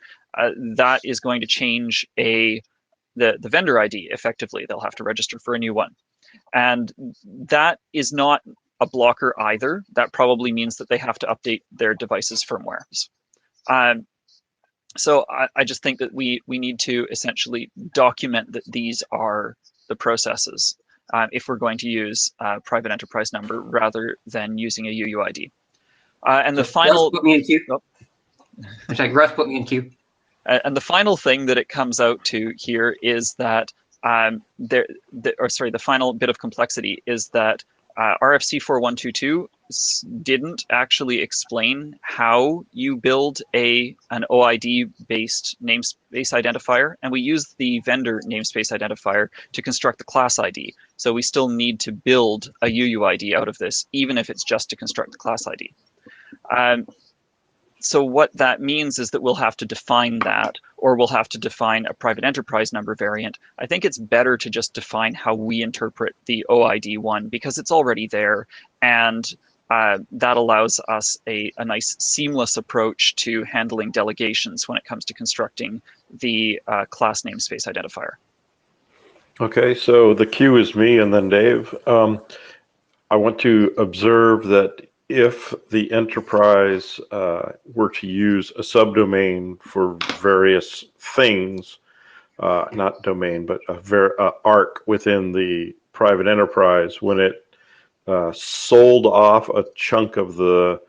that is going to change the vendor ID effectively. They'll have to register for a new one. And that is not a blocker either. That probably means that they have to update their devices' firmwares. So I just think that we need to essentially document that these are the processes if we're going to use private enterprise number rather than using a UUID. And the final... Russ put me in queue. Oh. Russ put me in queue. And the final thing that it comes out to here is that, the final bit of complexity is that RFC 4122 didn't actually explain how you build an OID-based namespace identifier, and we use the vendor namespace identifier to construct the class ID. So we still need to build a UUID out of this, even if it's just to construct the class ID. So what that means is that we'll have to define that, or we'll have to define a private enterprise number variant. I think it's better to just define how we interpret the OID one, because it's already there, and that allows us a nice seamless approach to handling delegations when it comes to constructing the class namespace identifier. Okay, so the queue is me and then Dave. I want to observe that if the enterprise were to use a subdomain for various things, not domain, but a ARC within the private enterprise, when it sold off a chunk of the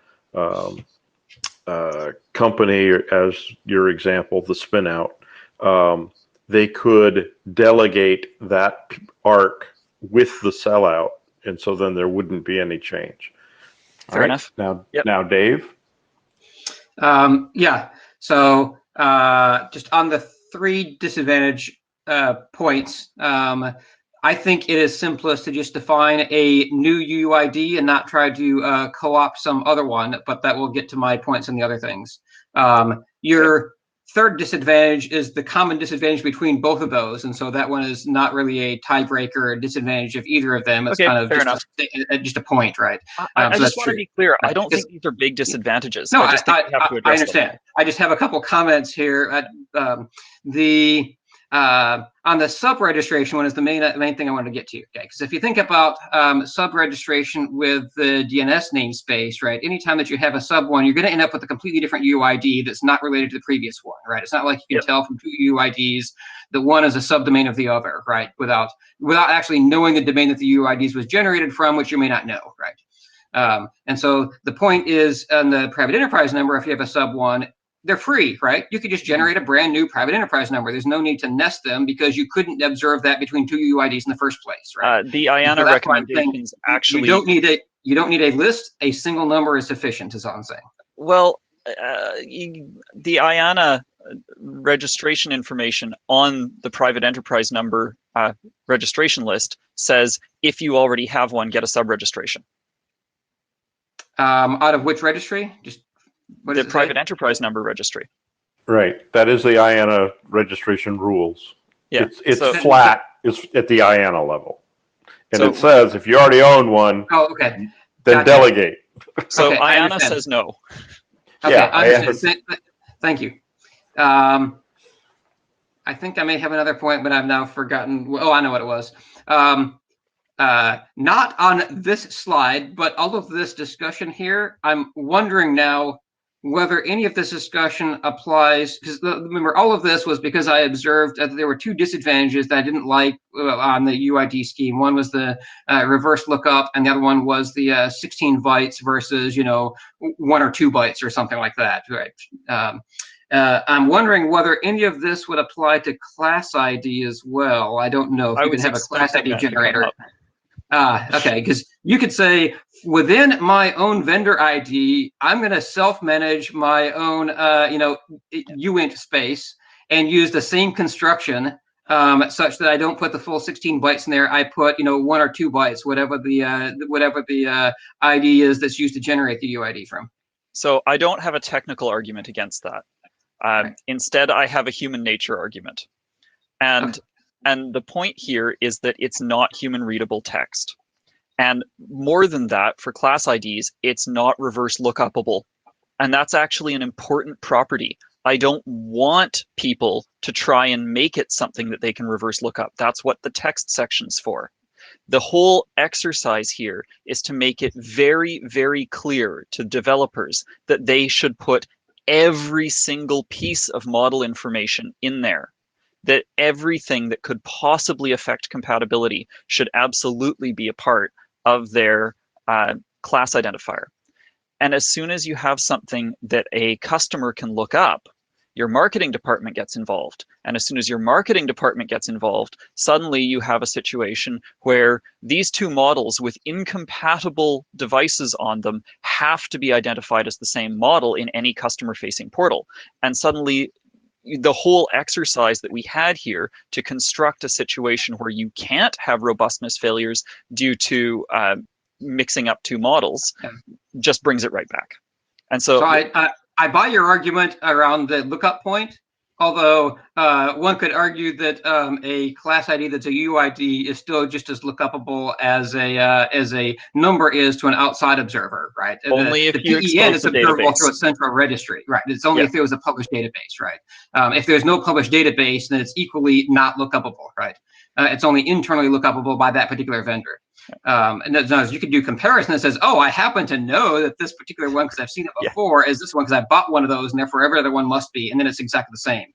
company, as your example, the spin out, they could delegate that ARC with the sellout, and so then there wouldn't be any change. Fair enough. Now, Dave. Yeah. So just on the 3 disadvantage points, I think it is simplest to just define a new UUID and not try to co-opt some other one, but that will get to my points and the other things. Your third disadvantage is the common disadvantage between both of those, and so that one is not really a tiebreaker or disadvantage of either of them. It's kind of just a point, right? I just want to be clear. I don't think these are big disadvantages. No, I just think we have to address I understand. them. I just have a couple comments here. On the sub-registration one is the main thing I wanted to get to, okay? Because if you think about sub-registration with the DNS namespace, right? Anytime that you have a sub one, you're going to end up with a completely different UUID that's not related to the previous one, right? It's not like you can tell from 2 UUIDs that one is a subdomain of the other, right? Without actually knowing the domain that the UUIDs was generated from, which you may not know, right? And so the point is, on the private enterprise number, if you have a sub one, they're free, right? You could just generate a brand new private enterprise number. There's no need to nest them because you couldn't observe that between 2 UUIDs in the first place, right? The IANA recommendations actually... You don't need a list. A single number is sufficient, is all I'm saying. Well, the IANA registration information on the private enterprise number registration list says, if you already have one, get a sub-registration. Out of which registry? Just what The does it private say? enterprise number registry. Right. That is the IANA registration rules. Yeah. It's so, flat. It's at the IANA level. And So- it says if you already own one, Oh, okay. then Gotcha. delegate. so Okay, I IANA understand. says no. Okay, Yeah, understood. Thank you. I think I may have another point, but I've now forgotten. Oh, I know what it was. Not on this slide, but all of this discussion here, I'm wondering now whether any of this discussion applies, because remember, all of this was because I observed that there were two disadvantages that I didn't like on the UID scheme. One was the reverse lookup, and the other one was the 16 bytes versus, 1 or 2 bytes or something like that, right? I'm wondering whether any of this would apply to class ID as well. I don't know if you can have a class ID generator. Okay, because you could say within my own vendor ID, I'm going to self-manage my own, uint space and use the same construction such that I don't put the full 16 bytes in there. I put, 1 or 2 bytes, whatever the ID is that's used to generate the UID from. So I don't have a technical argument against that. Right. Instead, I have a human nature argument. And the point here is that it's not human readable text. And more than that, for class IDs, it's not reverse lookupable. And that's actually an important property. I don't want people to try and make it something that they can reverse lookup. That's what the text section's for. The whole exercise here is to make it very, very clear to developers that they should put every single piece of model information in there, that everything that could possibly affect compatibility should absolutely be a part of their class identifier. And as soon as you have something that a customer can look up, your marketing department gets involved. And as soon as your marketing department gets involved, suddenly you have a situation where these two models with incompatible devices on them have to be identified as the same model in any customer-facing portal. And suddenly, the whole exercise that we had here to construct a situation where you can't have robustness failures due to mixing up two models just brings it right back. And so I buy your argument around the lookup point, although one could argue that a class ID that's a UID is still just as lookupable as a number is to an outside observer, right? Only if you PEN expose is the observable database. through a central registry, right? It's only if there was a published database, right? If there's no published database, then it's equally not lookupable, right? It's only internally lookupable by that particular vendor. And as you can do comparison that says, oh, I happen to know that this particular one, because I've seen it before, is this one because I bought one of those, and therefore every other one must be, and then it's exactly the same.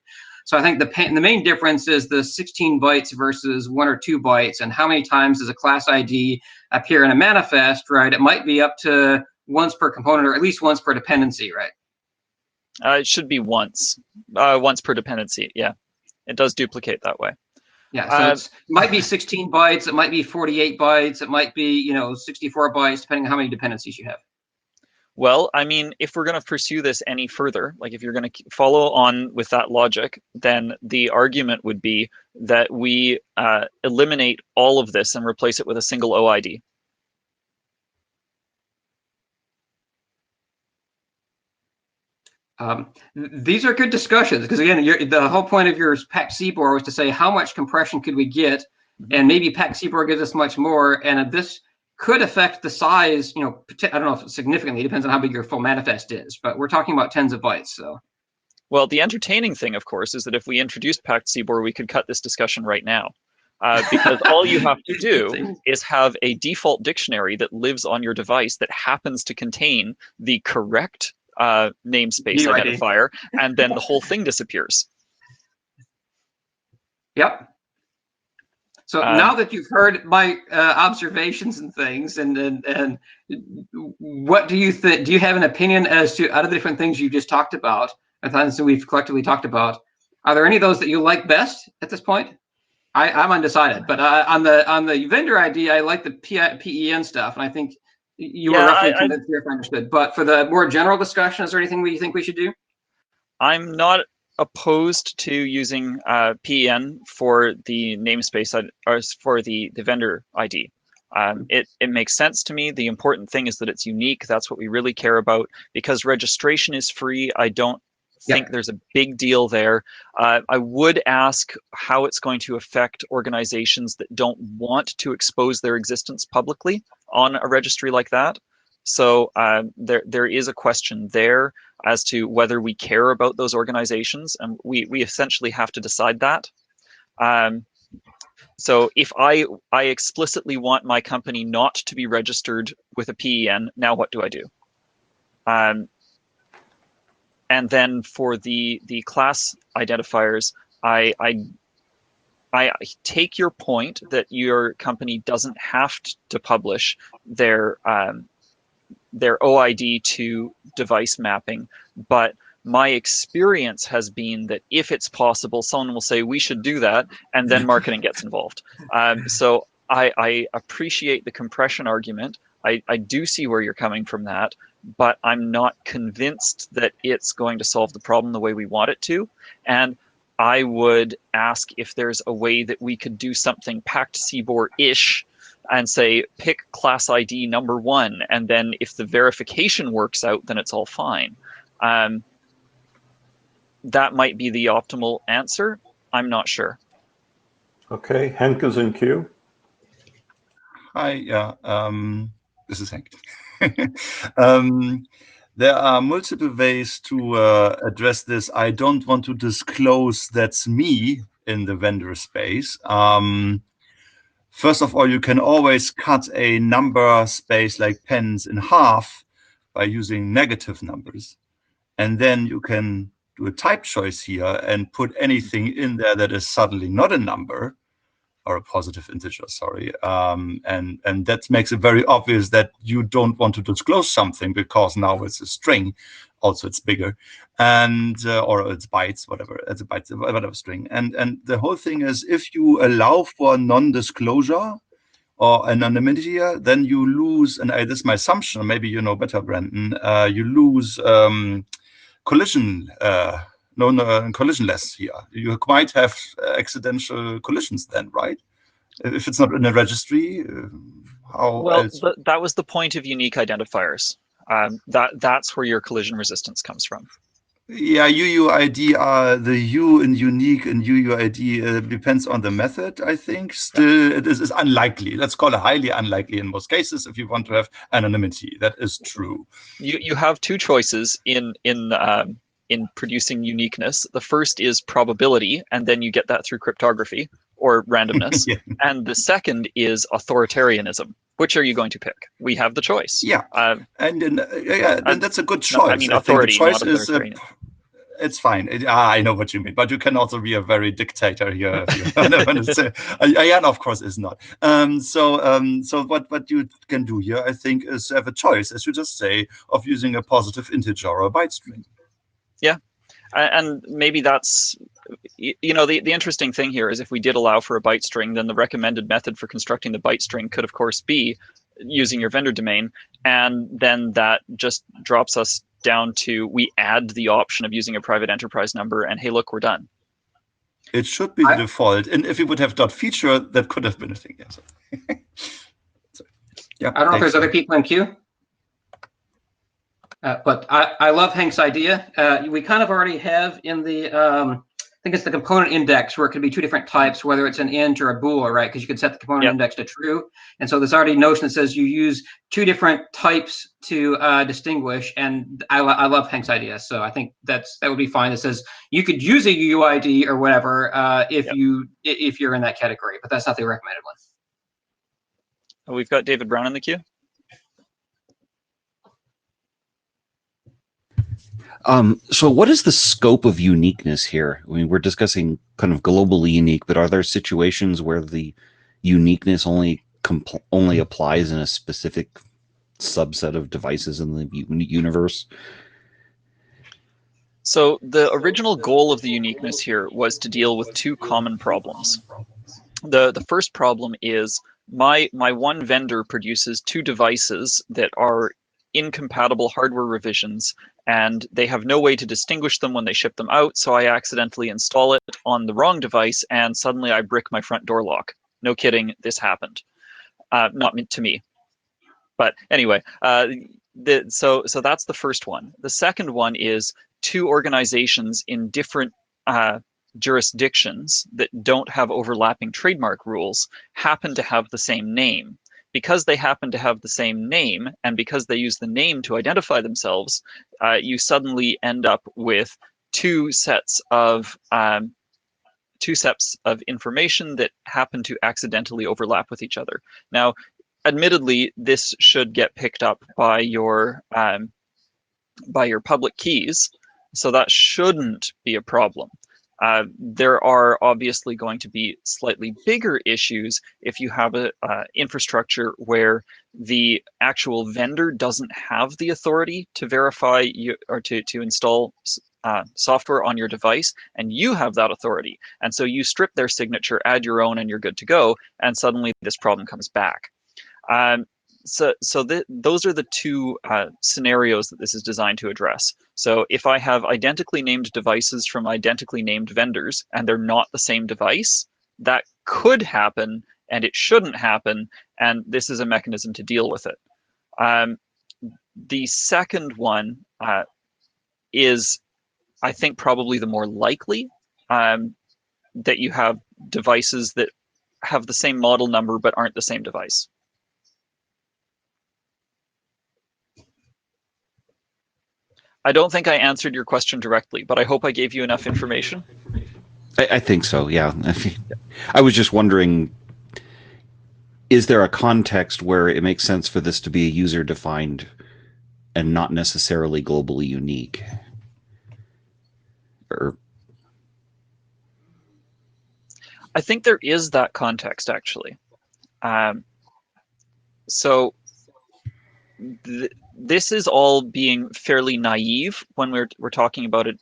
So I think the main difference is the 16 bytes versus 1 or 2 bytes, and how many times does a class ID appear in a manifest, right? It might be up to once per component, or at least once per dependency, right? It should be once per dependency. Yeah, it does duplicate that way. Yeah, so it might be 16 bytes, it might be 48 bytes, it might be 64 bytes, depending on how many dependencies you have. Well, I mean, if we're going to pursue this any further, like if you're going to follow on with that logic, then the argument would be that we eliminate all of this and replace it with a single OID. These are good discussions because, again, the whole point of your PACT CBOR was to say how much compression could we get, and maybe PACT CBOR gives us much more, and this could affect the size. I don't know if it's significantly. It depends on how big your full manifest is, but we're talking about tens of bytes. So, well, the entertaining thing, of course, is that if we introduced PACT CBOR, we could cut this discussion right now. Because all you have to do is have a default dictionary that lives on your device that happens to contain the correct namespace UID identifier, and then the whole thing disappears. Yep. So now that you've heard my observations and things, and what do you think? Do you have an opinion as to, out of the different things you just talked about, and things that we've collectively talked about, are there any of those that you like best at this point? I'm undecided, but on the vendor ID, I like the PEN stuff, and I think you were roughly convinced here if I understood. But for the more general discussion, is there anything you think we should do? I'm not opposed to using PEN for the namespace or for the vendor ID. It makes sense to me. The important thing is that it's unique. That's what we really care about. Because registration is free, I don't think there's a big deal there. I would ask how it's going to affect organizations that don't want to expose their existence publicly on a registry like that. So there is a question there as to whether we care about those organizations, and we essentially have to decide that. So if I explicitly want my company not to be registered with a PEN, now what do I do? And then for the class identifiers, I take your point that your company doesn't have to publish their OID to device mapping, but my experience has been that if it's possible, someone will say we should do that, and then marketing gets involved. So I appreciate the compression argument. I do see where you're coming from that, but I'm not convinced that it's going to solve the problem the way we want it to. And I would ask if there's a way that we could do something packed CBOR-ish and say, pick class ID number 1, and then if the verification works out, then it's all fine. That might be the optimal answer. I'm not sure. Okay, Henk is in queue. Hi, yeah, this is Hank. There are multiple ways to address this. I don't want to disclose that's me in the vendor space. First of all, you can always cut a number space like pens in half by using negative numbers. And then you can do a type choice here and put anything in there that is suddenly not a number, or a positive integer, sorry. And that makes it very obvious that you don't want to disclose something because now it's a string. Also, it's bigger, and or it's bytes, whatever. It's a byte, whatever string. And the whole thing is, if you allow for non-disclosure or anonymity, then you lose. And this is my assumption. Maybe you know better, Brandon. You lose collision. Collisionless here. You might have accidental collisions then, right? If it's not in a registry, how well, else? That was the point of unique identifiers. That's where your collision resistance comes from. Yeah, UUID, the U in unique and UUID depends on the method, I think. Still, it is unlikely. Let's call it highly unlikely in most cases if you want to have anonymity. That is true. You have two choices in producing uniqueness. The first is probability, and then you get that through cryptography or randomness. Yeah. And the second is authoritarianism. Which are you going to pick? We have the choice. Yeah, and that's a good choice. No, I mean authority, I think the choice not is authoritarianism. it's fine. I know what you mean, but you can also be a very dictator here. Jan, of course, is not. So what you can do here, I think, is have a choice, as you just say, of using a positive integer or a byte string. Yeah, and maybe that's, you know, the interesting thing here is if we did allow for a byte string, then the recommended method for constructing the byte string could, of course, be using your vendor domain, and then that just drops us down to we add the option of using a private enterprise number, and hey, look, we're done. It should be the default, and if you would have .feature, that could have been a thing. Yes. So, yeah. I don't know if there's other people in queue. But I love Hank's idea. We kind of already have in the, I think it's the component index where it could be two different types, whether it's an int or a bool, right? Because you could set the component index to true. And so there's already a notion that says you use two different types to distinguish. And I love Hank's idea. So I think that would be fine. It says you could use a UUID or whatever if you're in that category, but that's not the recommended one. We've got David Brown in the queue. So what is the scope of uniqueness here? I mean, we're discussing kind of globally unique, but are there situations where the uniqueness only applies in a specific subset of devices in the universe? So the original goal of the uniqueness here was to deal with two common problems. The first problem is my one vendor produces two devices that are incompatible hardware revisions, and they have no way to distinguish them when they ship them out, so I accidentally install it on the wrong device, and suddenly I brick my front door lock. No kidding, this happened. not to me. But anyway, so that's the first one. The second one is two organizations in different jurisdictions that don't have overlapping trademark rules happen to have the same name. Because they happen to have the same name, and because they use the name to identify themselves, you suddenly end up with two sets of information that happen to accidentally overlap with each other. Now, admittedly, this should get picked up by your public keys, so that shouldn't be a problem. There are obviously going to be slightly bigger issues if you have an infrastructure where the actual vendor doesn't have the authority to verify or to install software on your device, and you have that authority. And so you strip their signature, add your own, and you're good to go, and suddenly this problem comes back. Those are the two scenarios that this is designed to address. So if I have identically named devices from identically named vendors and they're not the same device, that could happen and it shouldn't happen, and this is a mechanism to deal with it. The second one is, I think, probably the more likely, that you have devices that have the same model number but aren't the same device. I don't think I answered your question directly, but I hope I gave you enough information. I think so, yeah. I was just wondering, is there a context where it makes sense for this to be a user-defined and not necessarily globally unique? Or... I think there is that context, actually. This is all being fairly naive when we're talking about it,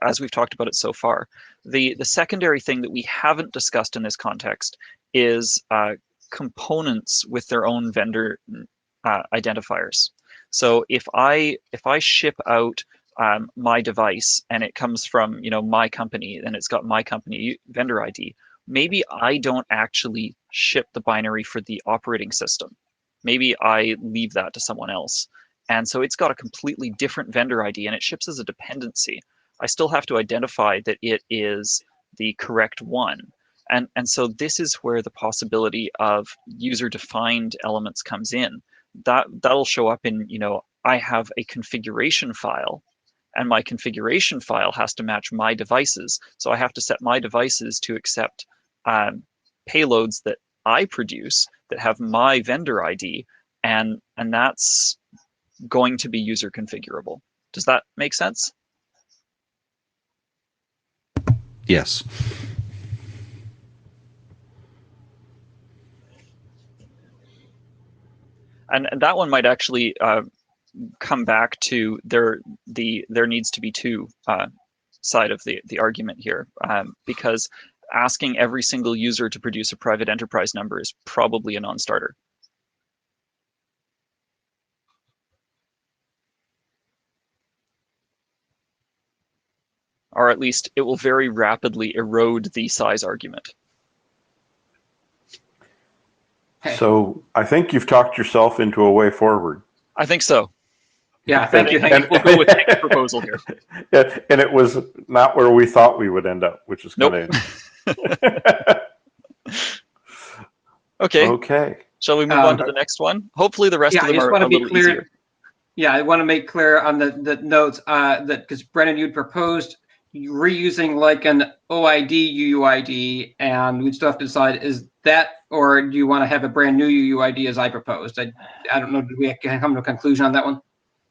as we've talked about it so far. The secondary thing that we haven't discussed in this context is components with their own vendor identifiers. So if I ship out my device and it comes from my company and it's got my company vendor ID, maybe I don't actually ship the binary for the operating system. Maybe I leave that to someone else. And so it's got a completely different vendor ID and it ships as a dependency. I still have to identify that it is the correct one. And so this is where the possibility of user-defined elements comes in. That'll show up in, I have a configuration file, and my configuration file has to match my devices. So I have to set my devices to accept payloads that I produce that have my vendor ID, and that's going to be user configurable. Does that make sense? Yes. And that one might actually come back to there needs to be two side of the argument here, because asking every single user to produce a private enterprise number is probably a non-starter. Or at least it will very rapidly erode the size argument. So I think you've talked yourself into a way forward. I think so. Yeah, thank you. We'll go with Hank's proposal here. Yeah, and it was not where we thought we would end up, which is kind of... Okay. Okay. Shall we move on to the next one? Hopefully the rest of them are a little easier. Yeah, I want to make clear on the notes that because Brennan, you'd proposed reusing like an OID UUID, and we'd still have to decide, is that, or do you want to have a brand new UUID as I proposed? I don't know, did we come to a conclusion on that one?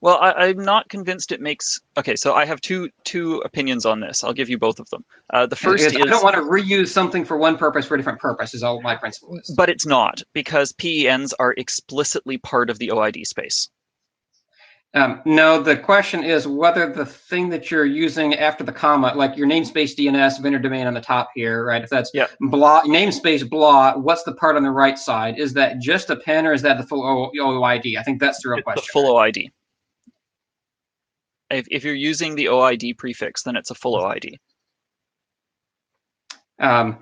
Well, I'm not convinced it makes... Okay, so I have two opinions on this. I'll give you both of them. The first is... I don't want to reuse something for one purpose for a different purpose, is all my principle is. But it's not, because PENs are explicitly part of the OID space. No, the question is whether the thing that you're using after the comma, like your namespace DNS vendor domain on the top here, right? If that's blah, namespace blah, what's the part on the right side? Is that just a pen or is that the full OID? I think that's the real question. The full OID. If you're using the OID prefix, then it's a full OID. And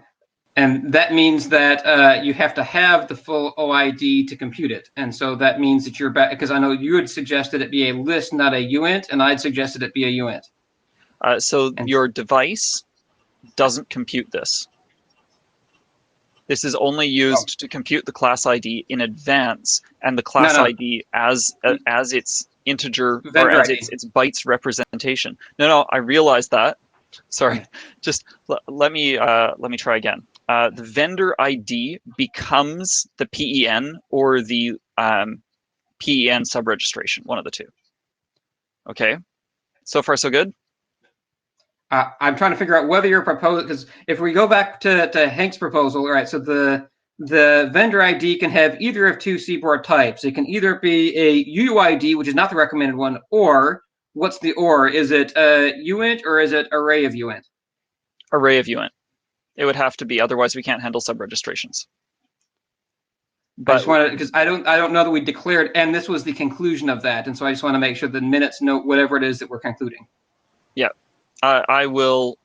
And that means that you have to have the full OID to compute it. And so that means that you're back, because I know you had suggested it be a list, not a uint, and I'd suggested it be a uint. So your device doesn't compute this. This is only used to compute the class ID in advance, and the class ID as its integer or as its bytes representation. No, I realize that. Sorry, just let me try again. The vendor ID becomes the PEN or the PEN subregistration, one of the two. Okay, so far so good. I'm trying to figure out whether you're proposing, because if we go back to Hank's proposal, all right, so the vendor ID can have either of two CBOR types. It can either be a UUID, which is not the recommended one, or what's the or? Is it a uint or is it array of uint? Array of uint. It would have to be, otherwise we can't handle subregistrations. But I just wanted, because I don't know that we declared, and this was the conclusion of that, and so I just want to make sure the minutes note whatever it is that we're concluding. Yeah. I will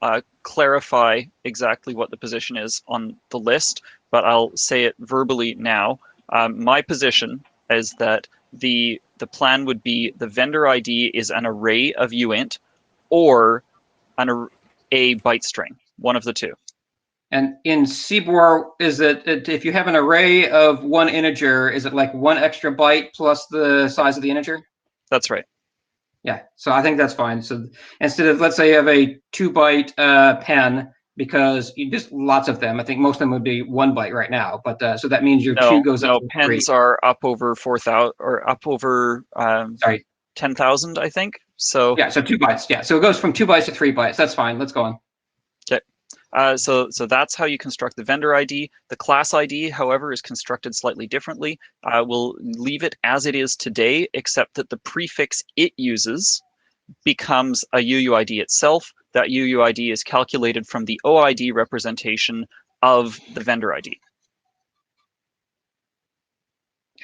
clarify exactly what the position is on the list, but I'll say it verbally now. My position is that the plan would be the vendor ID is an array of uint or a byte string, one of the two. And in CBOR, is it if you have an array of one integer, is it like one extra byte plus the size of the integer? That's right. Yeah, so I think that's fine. So instead of, let's say you have a 2-byte pen, because you just lots of them. I think most of them would be 1 byte right now. But so that means your queue goes up to 3. Pens are up over 4,000 or up over 10,000, I think. So yeah, so 2 bytes. Yeah, so it goes from 2 bytes to 3 bytes. That's fine. Let's go on. Okay. So that's how you construct the vendor ID. The class ID, however, is constructed slightly differently. We'll leave it as it is today, except that the prefix it uses becomes a UUID itself. That UUID is calculated from the OID representation of the vendor ID.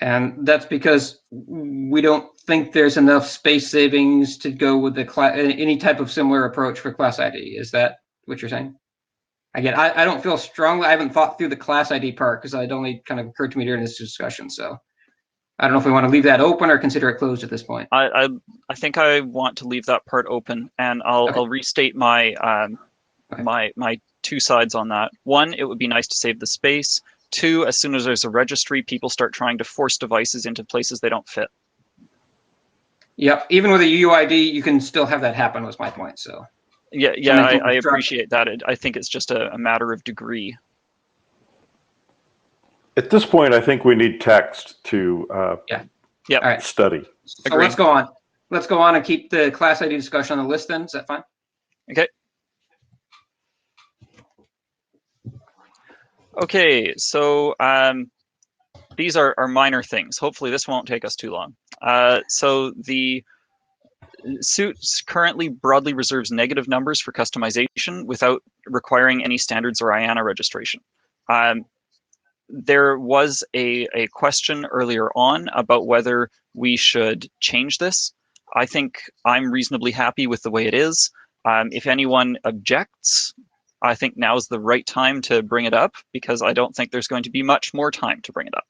And that's because we don't think there's enough space savings to go with the any type of similar approach for class ID. Is that what you're saying? Again, I don't feel strongly. I haven't thought through the class ID part because it only kind of occurred to me during this discussion. So I don't know if we want to leave that open or consider it closed at this point. I think I want to leave that part open, and I'll restate my my 2 sides on that. 1, it would be nice to save the space. 2, as soon as there's a registry, people start trying to force devices into places they don't fit. Yep, even with a UUID, you can still have that happen. Was my point. So. Yeah, I appreciate that. I think it's just a matter of degree. At this point, I think we need text to study. So let's go on. Let's go on and keep the class ID discussion on the list then. Is that fine? Okay. Okay, so these are minor things. Hopefully this won't take us too long. So the SUIT currently broadly reserves negative numbers for customization without requiring any standards or IANA registration. There was a question earlier on about whether we should change this. I think I'm reasonably happy with the way it is. If anyone objects, I think now's the right time to bring it up, because I don't think there's going to be much more time to bring it up.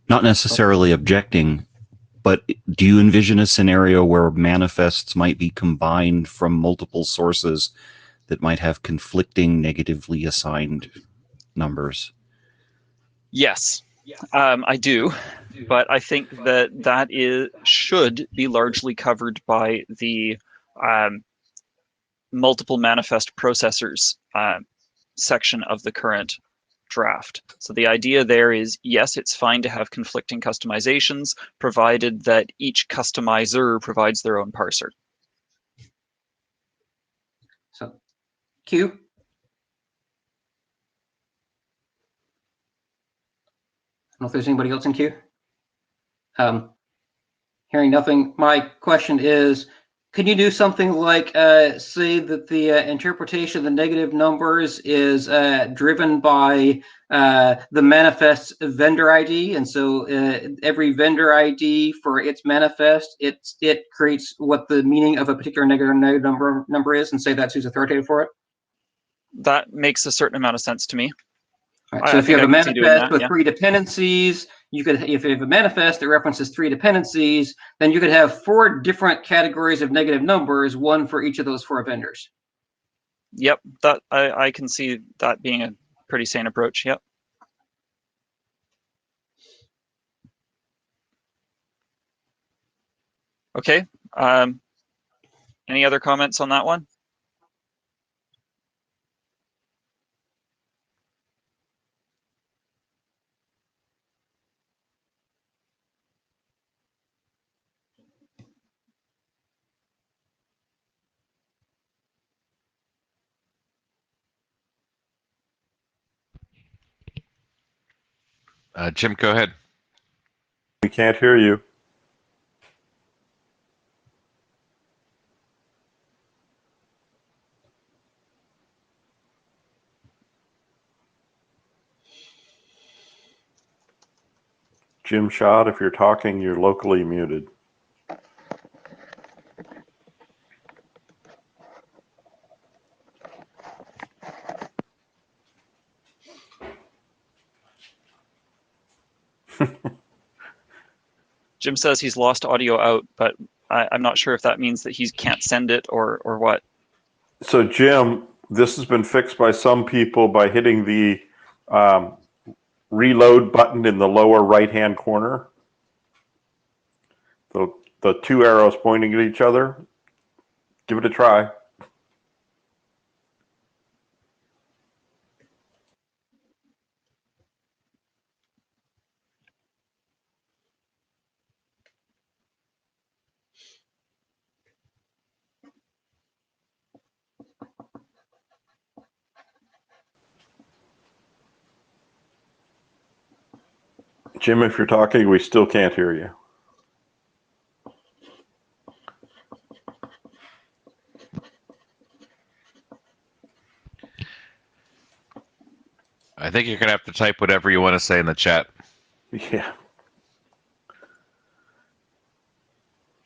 Not necessarily objecting, but do you envision a scenario where manifests might be combined from multiple sources that might have conflicting negatively assigned numbers? Yes, I do, but I think that should be largely covered by the multiple manifest processors section of the current draft. So the idea there is, yes, it's fine to have conflicting customizations, provided that each customizer provides their own parser. So, Q. I don't know if there's anybody else in queue. Hearing nothing, my question is, Can you do something like say that the interpretation of the negative numbers is driven by the manifest's vendor ID, and so every vendor ID for its manifest, it creates what the meaning of a particular negative number is, and say that's who's authoritative for it? That makes a certain amount of sense to me. Right, so if you have a manifest with yeah. 3 dependencies, you could, if you have a manifest that references 3 dependencies, then you could have 4 different categories of negative numbers, one for each of those 4 vendors. Yep, that I can see that being a pretty sane approach. Yep. Okay. Any other comments on that one? Jim, go ahead. We can't hear you. Jim Schott, if you're talking, you're locally muted. Jim says he's lost audio out, but I'm not sure if that means that he can't send it or what. So Jim, this has been fixed by some people by hitting the reload button in the lower right-hand corner. The 2 arrows pointing at each other. Give it a try. Jim, if you're talking, we still can't hear you. I think you're going to have to type whatever you want to say in the chat. Yeah.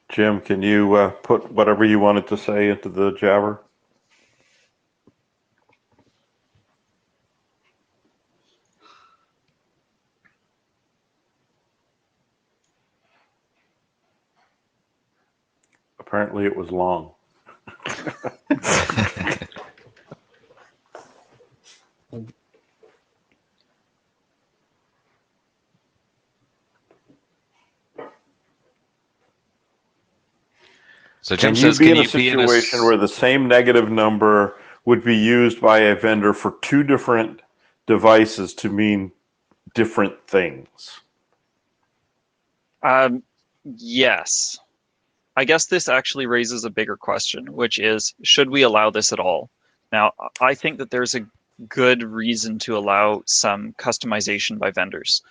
Jim, can you put whatever you wanted to say into the Jabber? Apparently it was long. So Jim Can says, you be can in a you be in a situation where the same negative number would be used by a vendor for 2 different devices to mean different things? Yes. I guess this actually raises a bigger question, which is, should we allow this at all? Now, I think that there's a good reason to allow some customization by vendors,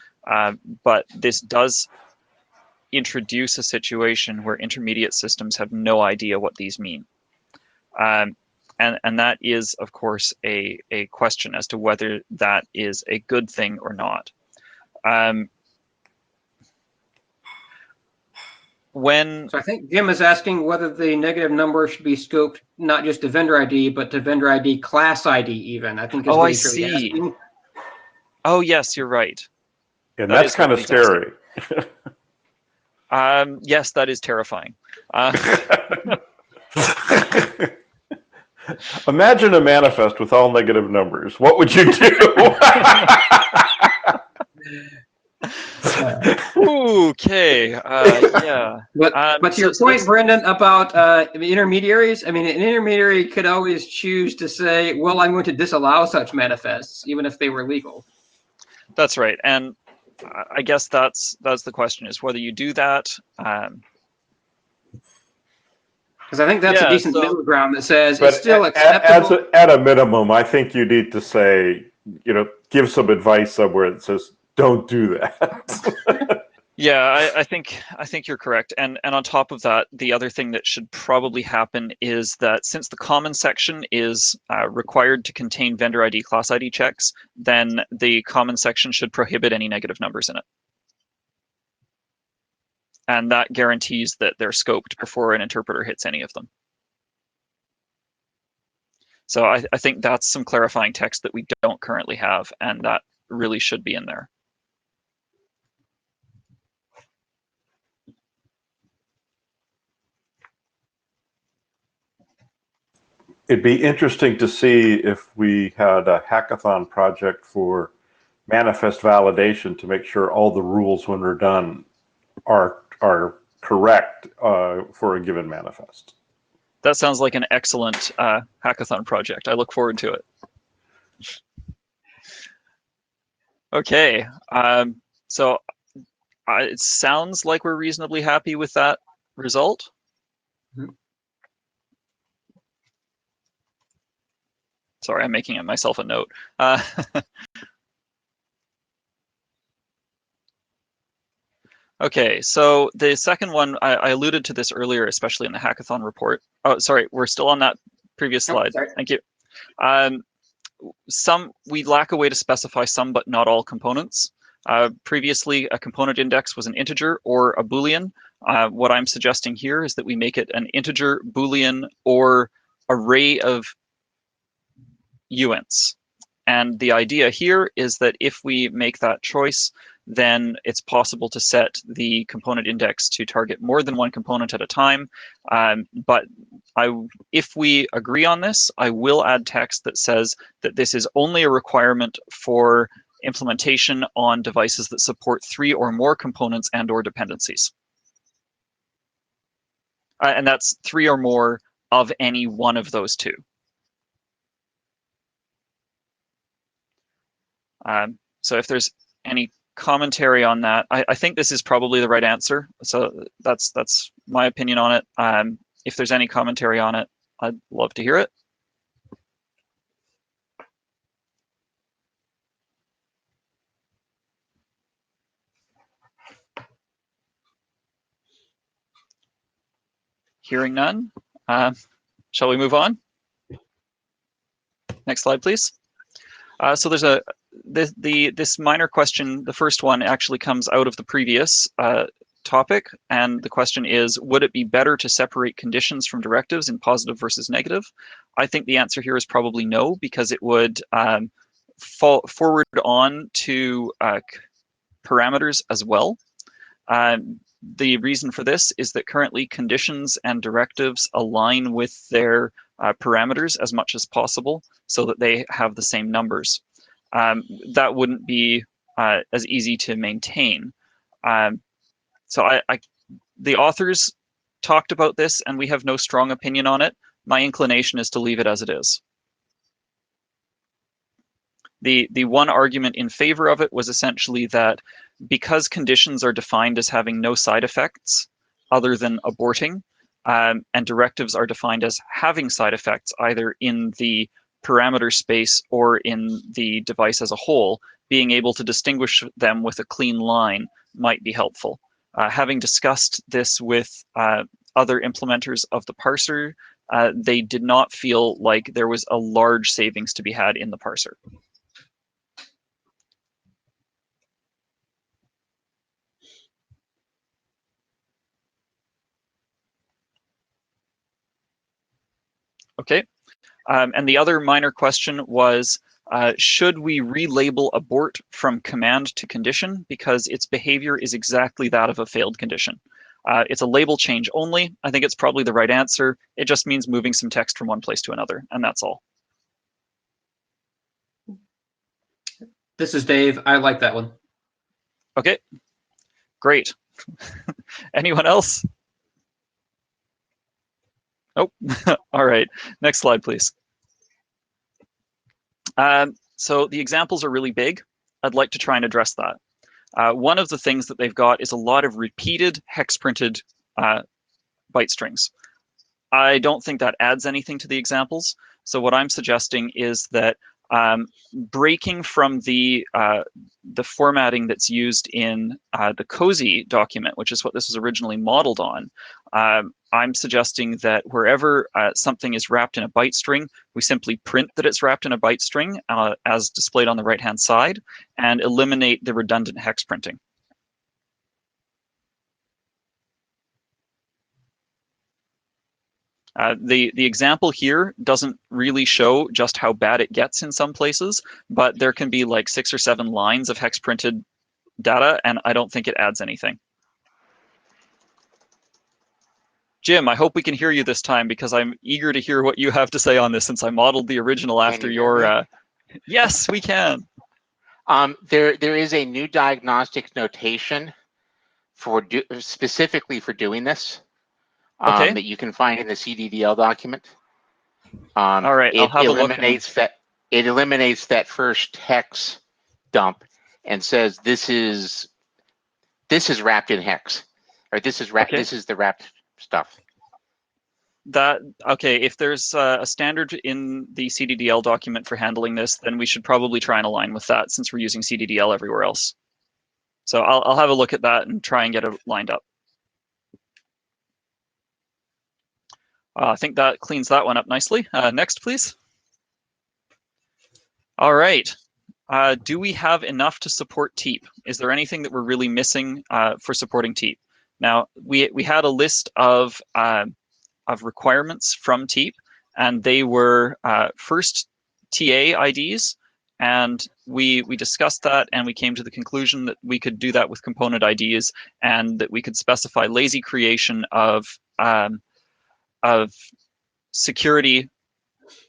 but this does introduce a situation where intermediate systems have no idea what these mean. And that is, of course, a question as to whether that is a good thing or not. So I think Jim is asking whether the negative number should be scoped not just to vendor ID, but to vendor ID class ID even, I think is what he's really asking. Oh, yes, you're right. And that's kind of scary. Yes, that is terrifying. Imagine a manifest with all negative numbers. What would you do? Okay. Yeah. But to your point, Brendan, about intermediaries, I mean, an intermediary could always choose to say, well, I'm going to disallow such manifests, even if they were legal. That's right. And I guess that's the question, is whether you do that. Because I think that's a decent middle ground that says it's still acceptable. At a minimum, I think you need to say, give some advice somewhere that says, don't do that. Yeah, I think you're correct. And on top of that, the other thing that should probably happen is that since the common section is required to contain vendor ID, class ID checks, then the common section should prohibit any negative numbers in it. And that guarantees that they're scoped before an interpreter hits any of them. So I think that's some clarifying text that we don't currently have, and that really should be in there. It'd be interesting to see if we had a hackathon project for manifest validation to make sure all the rules when they're done are correct for a given manifest. That sounds like an excellent hackathon project. I look forward to it. Okay, so it sounds like we're reasonably happy with that result. Sorry, I'm making myself a note. Okay, so the second one, I alluded to this earlier, especially in the hackathon report. Oh, sorry, we're still on that previous slide. Sorry. Thank you. We lack a way to specify some but not all components. Previously, a component index was an integer or a Boolean. What I'm suggesting here is that we make it an integer, Boolean, or array of uints. And the idea here is that if we make that choice, then it's possible to set the component index to target more than one component at a time. But if we agree on this, I will add text that says that this is only a requirement for implementation on devices that support 3 or more components and/or dependencies. And that's 3 or more of any one of those two. So if there's any commentary on that, I think this is probably the right answer. So that's my opinion on it. If there's any commentary on it, I'd love to hear it. Hearing none, shall we move on? Next slide, please. So there's this minor question. The first one actually comes out of the previous topic, and the question is, would it be better to separate conditions from directives in positive versus negative? I think the answer here is probably no, because it would fall forward on to parameters as well. The reason for this is that currently conditions and directives align with their parameters as much as possible so that they have the same numbers. That wouldn't be as easy to maintain. So the authors talked about this, and we have no strong opinion on it. My inclination is to leave it as it is. The one argument in favor of it was essentially that because conditions are defined as having no side effects other than aborting, and directives are defined as having side effects either in the parameter space or in the device as a whole, being able to distinguish them with a clean line might be helpful. Having discussed this with other implementers of the parser, they did not feel like there was a large savings to be had in the parser. Okay, and the other minor question was, should we relabel abort from command to condition because its behavior is exactly that of a failed condition? It's a label change only. I think it's probably the right answer. It just means moving some text from one place to another, and that's all. This is Dave. I like that one. Okay, great. Anyone else? Nope. All right, next slide, please. So the examples are really big. I'd like to try and address that. One of the things that they've got is a lot of repeated hex printed byte strings. I don't think that adds anything to the examples. So what I'm suggesting is that Breaking from the formatting that's used in the COSE document, which is what this was originally modeled on, I'm suggesting that wherever something is wrapped in a byte string, we simply print that it's wrapped in a byte string as displayed on the right-hand side, and eliminate the redundant hex printing. The example here doesn't really show just how bad it gets in some places, but there can be like 6 or 7 lines of hex printed data, and I don't think it adds anything. Jim, I hope we can hear you this time, because I'm eager to hear what you have to say on this, since I modeled the original after your... Yes, we can. There is a new diagnostic notation for specifically for doing this. Okay. That you can find in the CDDL document. All right, I'll have a look. It eliminates that first hex dump and says this is wrapped in hex, or this is wrapped. Okay. This is the wrapped stuff. Okay, if there's a standard in the CDDL document for handling this, then we should probably try and align with that, since we're using CDDL everywhere else. So I'll have a look at that and try and get it lined up. I think that cleans that one up nicely. Next, please. All right. Do we have enough to support TEEP? Is there anything that we're really missing for supporting TEEP? Now, we had a list of requirements from TEEP, and they were first TA IDs, and we discussed that, and we came to the conclusion that we could do that with component IDs, and that we could specify lazy creation of security,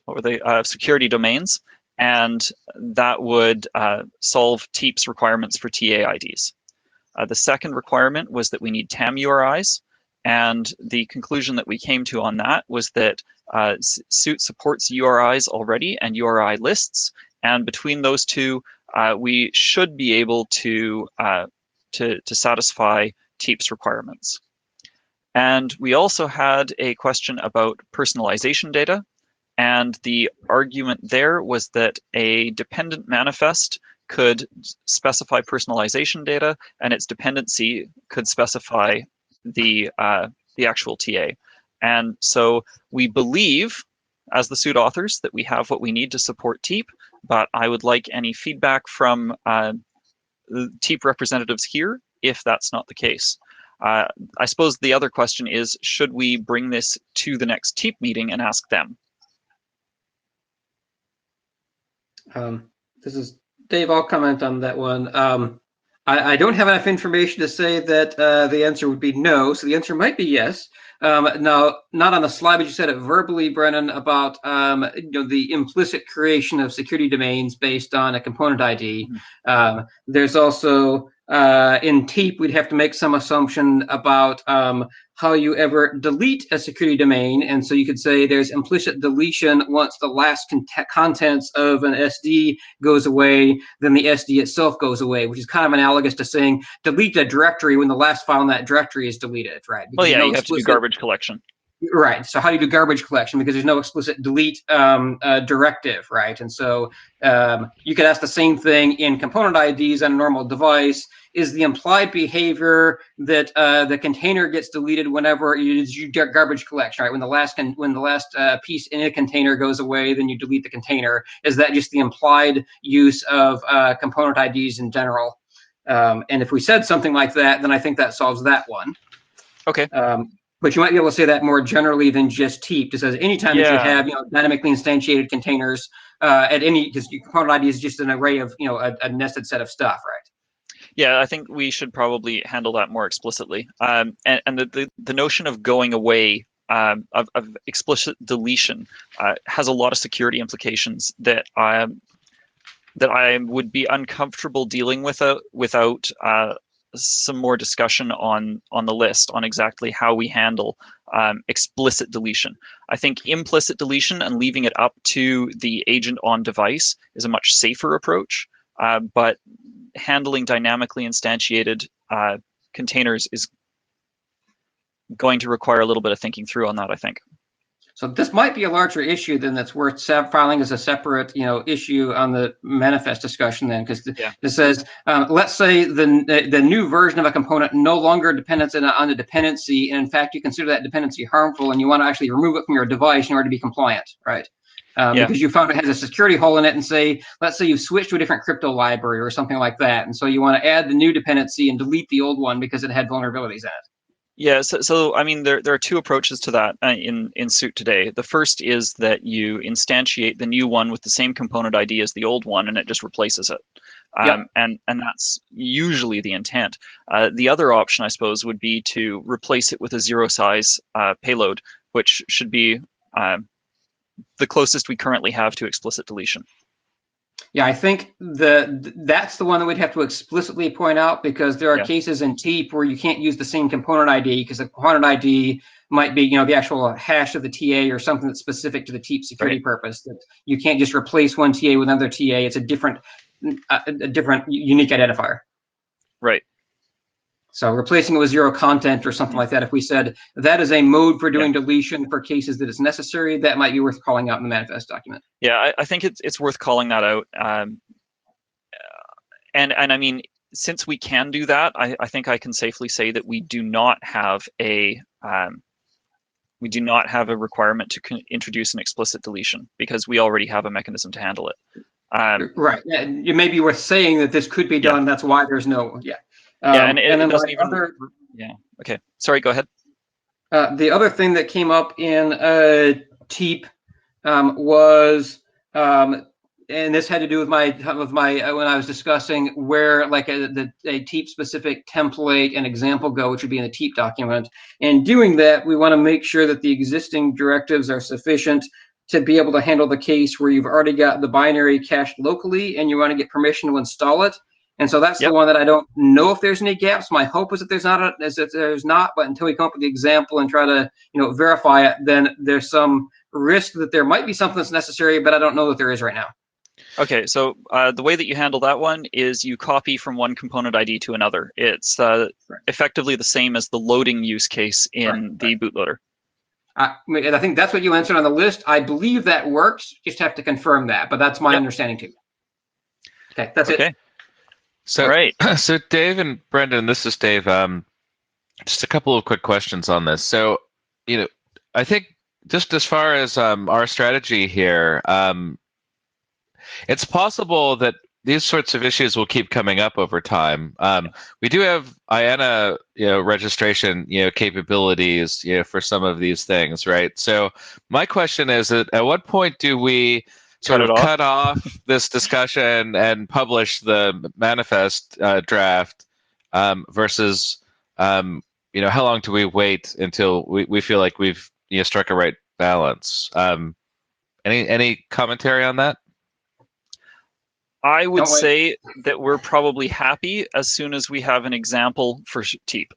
what were they? Security domains, and that would solve TEEP's requirements for TA IDs. The second requirement was that we need TAM URIs, and the conclusion that we came to on that was that SUIT supports URIs already and URI lists, and between those two, we should be able to satisfy TEEP's requirements. And we also had a question about personalization data, and the argument there was that a dependent manifest could specify personalization data, and its dependency could specify the actual TA. And so we believe, as the SUIT authors, that we have what we need to support TEEP, but I would like any feedback from the TEEP representatives here if that's not the case. I suppose the other question is, should we bring this to the next TEEP meeting and ask them? This is Dave. I'll comment on that one. I don't have enough information to say that the answer would be no, so the answer might be yes. Now, not on the slide, but you said it verbally, Brennan, about the implicit creation of security domains based on a component ID. There's also in TEEP, we'd have to make some assumption about how you ever delete a security domain. And so you could say there's implicit deletion once the last contents of an SD goes away, then the SD itself goes away, which is kind of analogous to saying delete a directory when the last file in that directory is deleted, right? Well, yeah, you have to do garbage collection. Right. So how do you do garbage collection? Because there's no explicit delete directive, right? And so you could ask the same thing in component IDs on a normal device. Is the implied behavior that the container gets deleted whenever you do garbage collection, right? When the last piece in a container goes away, then you delete the container. Is that just the implied use of component IDs in general? And if we said something like that, then I think that solves that one. Okay. But you might be able to say that more generally than just TEEP. Just as anytime that you have dynamically instantiated containers at any, because component ID is just an array of a nested set of stuff, right? Yeah, I think we should probably handle that more explicitly. And the notion of going away, of explicit deletion, has a lot of security implications that I would be uncomfortable dealing with without some more discussion on the list on exactly how we handle explicit deletion. I think implicit deletion and leaving it up to the agent on device is a much safer approach, but handling dynamically instantiated containers is going to require a little bit of thinking through on that, I think. So this might be a larger issue than that's worth filing as a separate, issue on the manifest discussion then, because it says, let's say the new version of a component no longer depends on a dependency, and in fact you consider that dependency harmful, and you want to actually remove it from your device in order to be compliant, right? Because you found it has a security hole in it, and let's say you've switched to a different crypto library or something like that, and so you want to add the new dependency and delete the old one because it had vulnerabilities in it. Yeah, so I mean, there are two approaches to that in Suit today. The first is that you instantiate the new one with the same component ID as the old one, and it just replaces it. And that's usually the intent. The other option, I suppose, would be to replace it with a zero size payload, which should be the closest we currently have to explicit deletion. Yeah, I think that's the one that we'd have to explicitly point out, because there are cases in TEEP where you can't use the same component ID, because the component ID might be, the actual hash of the TA or something that's specific to the TEEP security purpose. That you can't just replace one TA with another TA. It's a different unique identifier. Right. So replacing it with zero content or something like that, if we said that is a mode for doing deletion for cases that it's necessary, that might be worth calling out in the manifest document. Yeah, I think it's worth calling that out. And I mean, since we can do that, I think I can safely say that we do not have a requirement to introduce an explicit deletion, because we already have a mechanism to handle it. Right. And it may be worth saying that this could be done. That's why there's no. And it doesn't even. Okay. Sorry. Go ahead. The other thing that came up in TEEP was, and this had to do with my when I was discussing where like a TEEP specific template and example go, which would be in the TEEP document. And doing that, we want to make sure that the existing directives are sufficient to be able to handle the case where you've already got the binary cached locally and you want to get permission to install it. And so that's the one that I don't know if there's any gaps. My hope is that there's not, but until we come up with the example and try to verify it, then there's some risk that there might be something that's necessary, but I don't know that there is right now. Okay, so the way that you handle that one is you copy from one component ID to another. It's effectively the same as the loading use case in the bootloader. And I think that's what you answered on the list. I believe that works. Just have to confirm that, but that's my understanding too. Okay, that's it. So, so Dave and Brendan, this is Dave. Just a couple of quick questions on this. So, I think just as far as our strategy here, it's possible that these sorts of issues will keep coming up over time. We do have IANA, registration, capabilities, for some of these things, right? So my question is, at what point do we sort of cut off this discussion and publish the manifest draft versus, how long do we wait until we feel like we've struck a right balance? Any commentary on that? I would say that we're probably happy as soon as we have an example for TEEP.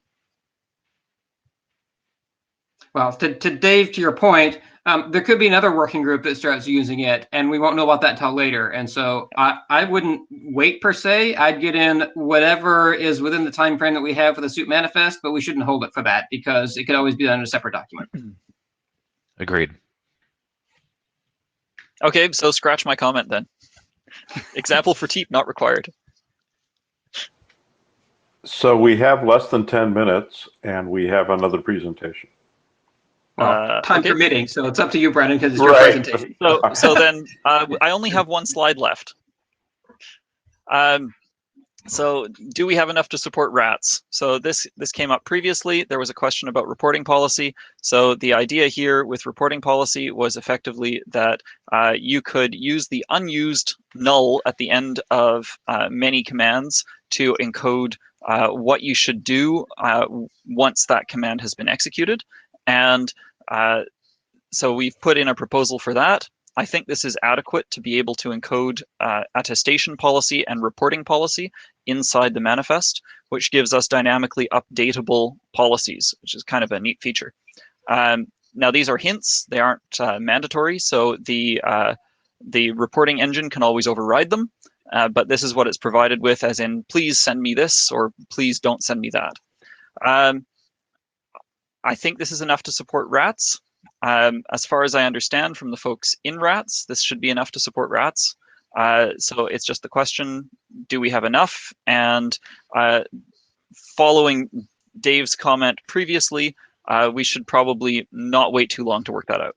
Well, to Dave, to your point, there could be another working group that starts using it, and we won't know about that until later. And so I wouldn't wait per se. I'd get in whatever is within the time frame that we have for the suit manifest, but we shouldn't hold it for that because it could always be done in a separate document. Agreed. Okay, so scratch my comment then. Example for TEEP not required. So we have less than 10 minutes, and we have another presentation. Well, time permitting, so it's up to you, Brendan, because it's your presentation. So then I only have one slide left. So do we have enough to support rats? So this came up previously. There was a question about reporting policy. So the idea here with reporting policy was effectively that you could use the unused null at the end of many commands to encode what you should do once that command has been executed. And so we've put in a proposal for that. I think this is adequate to be able to encode attestation policy and reporting policy inside the manifest, which gives us dynamically updatable policies, which is kind of a neat feature. Now these are hints; they aren't mandatory, so the reporting engine can always override them. But this is what it's provided with, as in, please send me this, or please don't send me that. I think this is enough to support rats. As far as I understand from the folks in RATS, this should be enough to support RATS. So it's just the question, do we have enough? And following Dave's comment previously, we should probably not wait too long to work that out.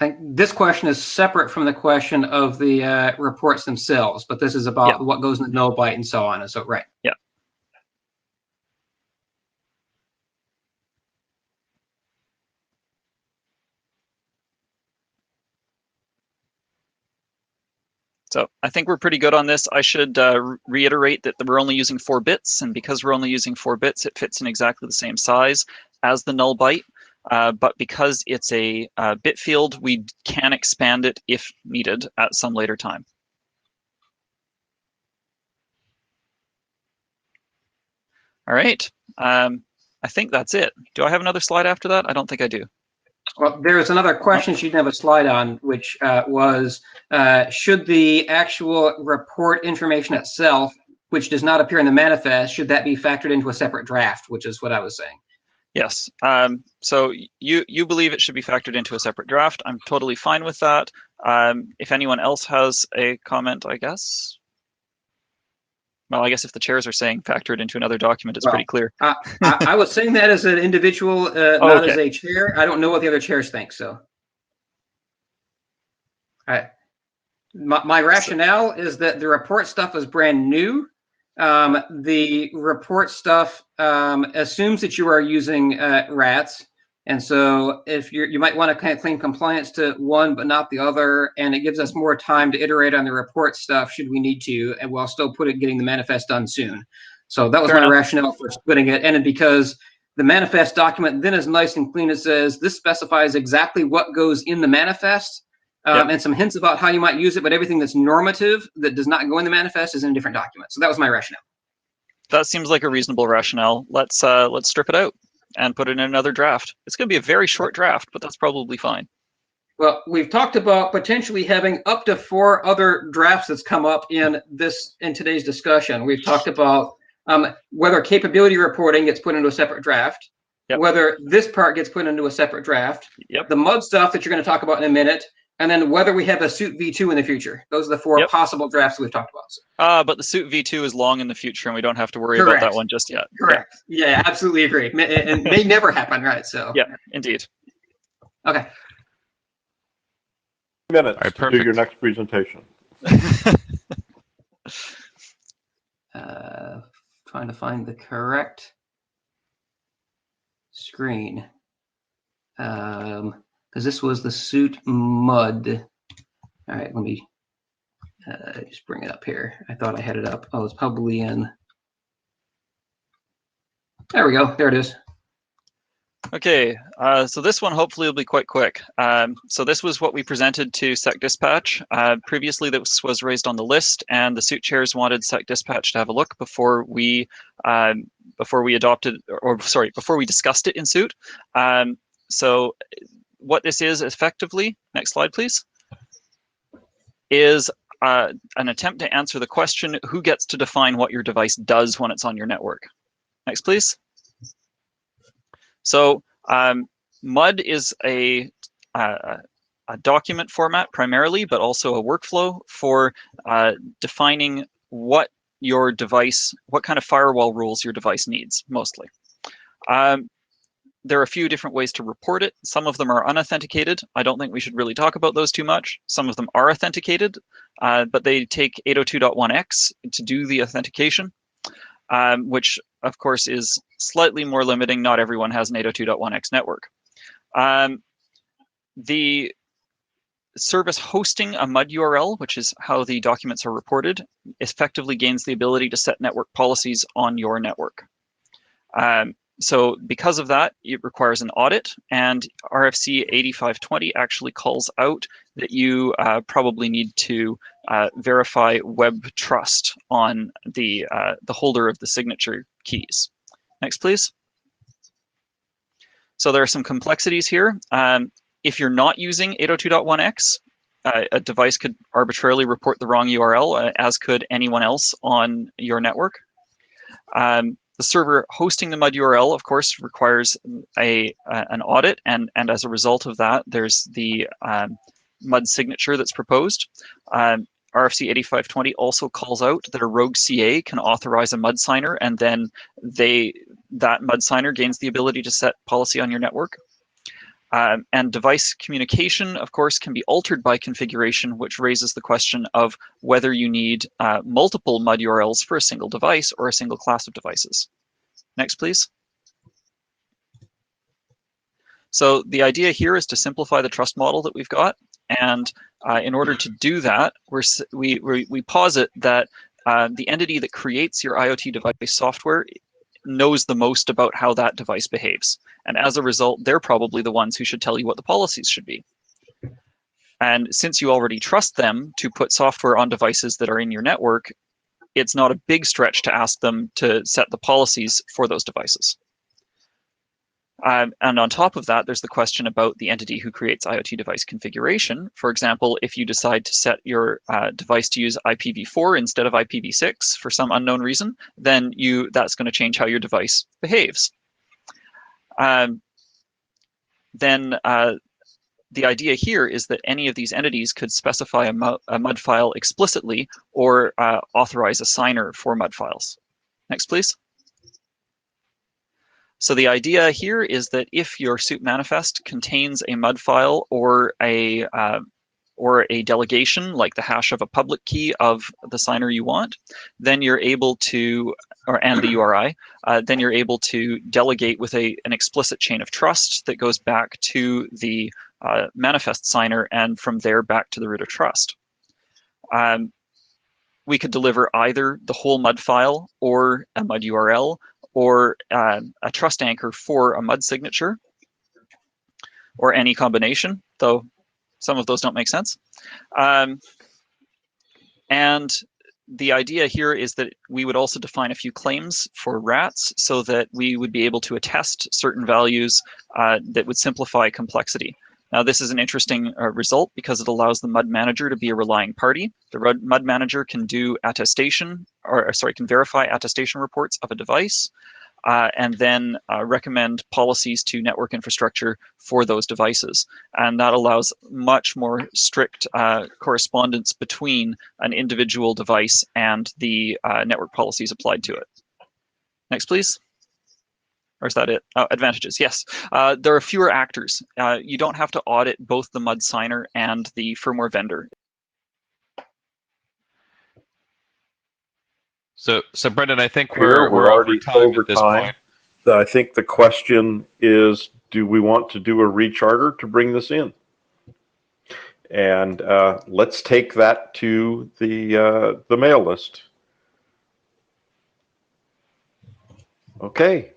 I think this question is separate from the question of the reports themselves, but this is about what goes in the null byte and so on. And so, right. Yeah. So I think we're pretty good on this. I should reiterate that we're only using 4 bits, and because we're only using 4 bits, it fits in exactly the same size as the null byte. But because it's a bit field, we can expand it if needed at some later time. All right. I think that's it. Do I have another slide after that? I don't think I do. Well, there's another question she didn't have a slide on, which was, should the actual report information itself, which does not appear in the manifest, should that be factored into a separate draft, which is what I was saying. Yes. So you believe it should be factored into a separate draft. I'm totally fine with that. If anyone else has a comment, I guess. Well, I guess if the chairs are saying factor it into another document, it's pretty clear. I was saying that as an individual, not as a chair. I don't know what the other chairs think, so. My rationale is that the report stuff is brand new. The report stuff assumes that you are using RATS. And so if you might want to kind of claim compliance to one, but not the other, and it gives us more time to iterate on the report stuff should we need to, and while still getting the manifest done soon. So that was my rationale for splitting it. And because the manifest document then is nice and clean, it says this specifies exactly what goes in the manifest and some hints about how you might use it, but everything that's normative that does not go in the manifest is in a different document. So that was my rationale. That seems like a reasonable rationale. Let's strip it out and put it in another draft. It's going to be a very short draft, but that's probably fine. Well, we've talked about potentially having up to 4 other drafts that's come up in today's discussion. We've talked about whether capability reporting gets put into a separate draft, whether this part gets put into a separate draft, the MUD stuff that you're going to talk about in a minute, and then whether we have a SUIT v2 in the future. Those are the 4 possible drafts we've talked about. But the SUIT v2 is long in the future, and we don't have to worry about that one just yet. Correct. Yeah, absolutely agree. And may never happen, right? So. Yeah, indeed. Okay. Minutes to do your next presentation. Trying to find the correct screen. Because this was the SUIT MUD. All right, let me just bring it up here. I thought I had it up. Oh, it's probably in. There we go. There it is. Okay, so this one hopefully will be quite quick. So this was what we presented to SecDispatch. Previously, this was raised on the list, and the SUIT chairs wanted SecDispatch to have a look before we adopted, or sorry, before we discussed it in SUIT. So what this is effectively, next slide please, is an attempt to answer the question, who gets to define what your device does when it's on your network? Next please. So MUD is a document format primarily, but also a workflow for defining what your device, what kind of firewall rules your device needs mostly. There are a few different ways to report it. Some of them are unauthenticated. I don't think we should really talk about those too much. Some of them are authenticated, but they take 802.1x to do the authentication, which of course is slightly more limiting. Not everyone has an 802.1x network. The service hosting a MUD URL, which is how the documents are reported, effectively gains the ability to set network policies on your network. So because of that, it requires an audit, and RFC 8520 actually calls out that you probably need to verify web trust on the holder of the signature keys. Next, please. So there are some complexities here. If you're not using 802.1x, a device could arbitrarily report the wrong URL, as could anyone else on your network. The server hosting the MUD URL, of course, requires an audit, and as a result of that, there's the MUD signature that's proposed. RFC 8520 also calls out that a rogue CA can authorize a MUD signer, and then that MUD signer gains the ability to set policy on your network. And device communication, of course, can be altered by configuration, which raises the question of whether you need multiple MUD URLs for a single device or a single class of devices. Next, please. So the idea here is to simplify the trust model that we've got. And in order to do that, we posit that the entity that creates your IoT device software knows the most about how that device behaves. And as a result, they're probably the ones who should tell you what the policies should be. And since you already trust them to put software on devices that are in your network, it's not a big stretch to ask them to set the policies for those devices. And on top of that, there's the question about the entity who creates IoT device configuration. For example, if you decide to set your device to use IPv4 instead of IPv6 for some unknown reason, then that's going to change how your device behaves. The idea here is that any of these entities could specify a MUD file explicitly or authorize a signer for MUD files. Next, please. So the idea here is that if your suit manifest contains a MUD file or a delegation, like the hash of a public key of the signer you want, then you're able to, and the URI, then you're able to delegate with an explicit chain of trust that goes back to the manifest signer, and from there back to the root of trust. We could deliver either the whole MUD file or a MUD URL, or a trust anchor for a MUD signature, or any combination, though some of those don't make sense. And the idea here is that we would also define a few claims for rats so that we would be able to attest certain values that would simplify complexity. Now, this is an interesting result because it allows the MUD manager to be a relying party. The MUD manager can do attestation, can verify attestation reports of a device, and then recommend policies to network infrastructure for those devices. And that allows much more strict correspondence between an individual device and the network policies applied to it. Next, please. Or is that it? Oh, advantages, yes. There are fewer actors. You don't have to audit both the MUD signer and the firmware vendor. So Brendan, I think we're already over time. I think the question is, do we want to do a recharter to bring this in? And let's take that to the mail list. Okay.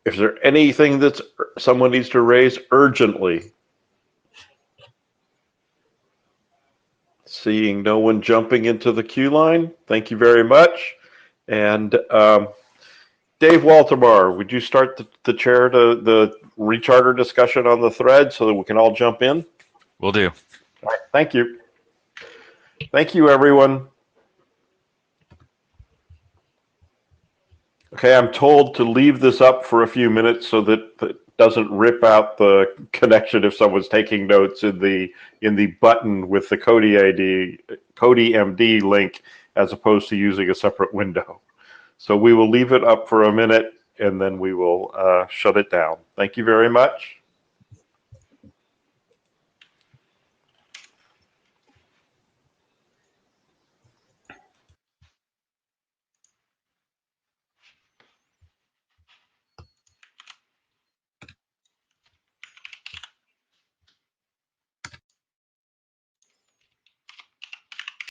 Is there anything that someone needs to raise urgently? Seeing no one jumping into the queue line, thank you very much. And Dave Walterbar, would you start the chair to the recharter discussion on the thread so that we can all jump in? Will do. All right, thank you. Thank you, everyone. Okay, I'm told to leave this up for a few minutes so that it doesn't rip out the connection if someone's taking notes in the button with the CODE-MD link as opposed to using a separate window. So we will leave it up for a minute and then we will shut it down. Thank you very much.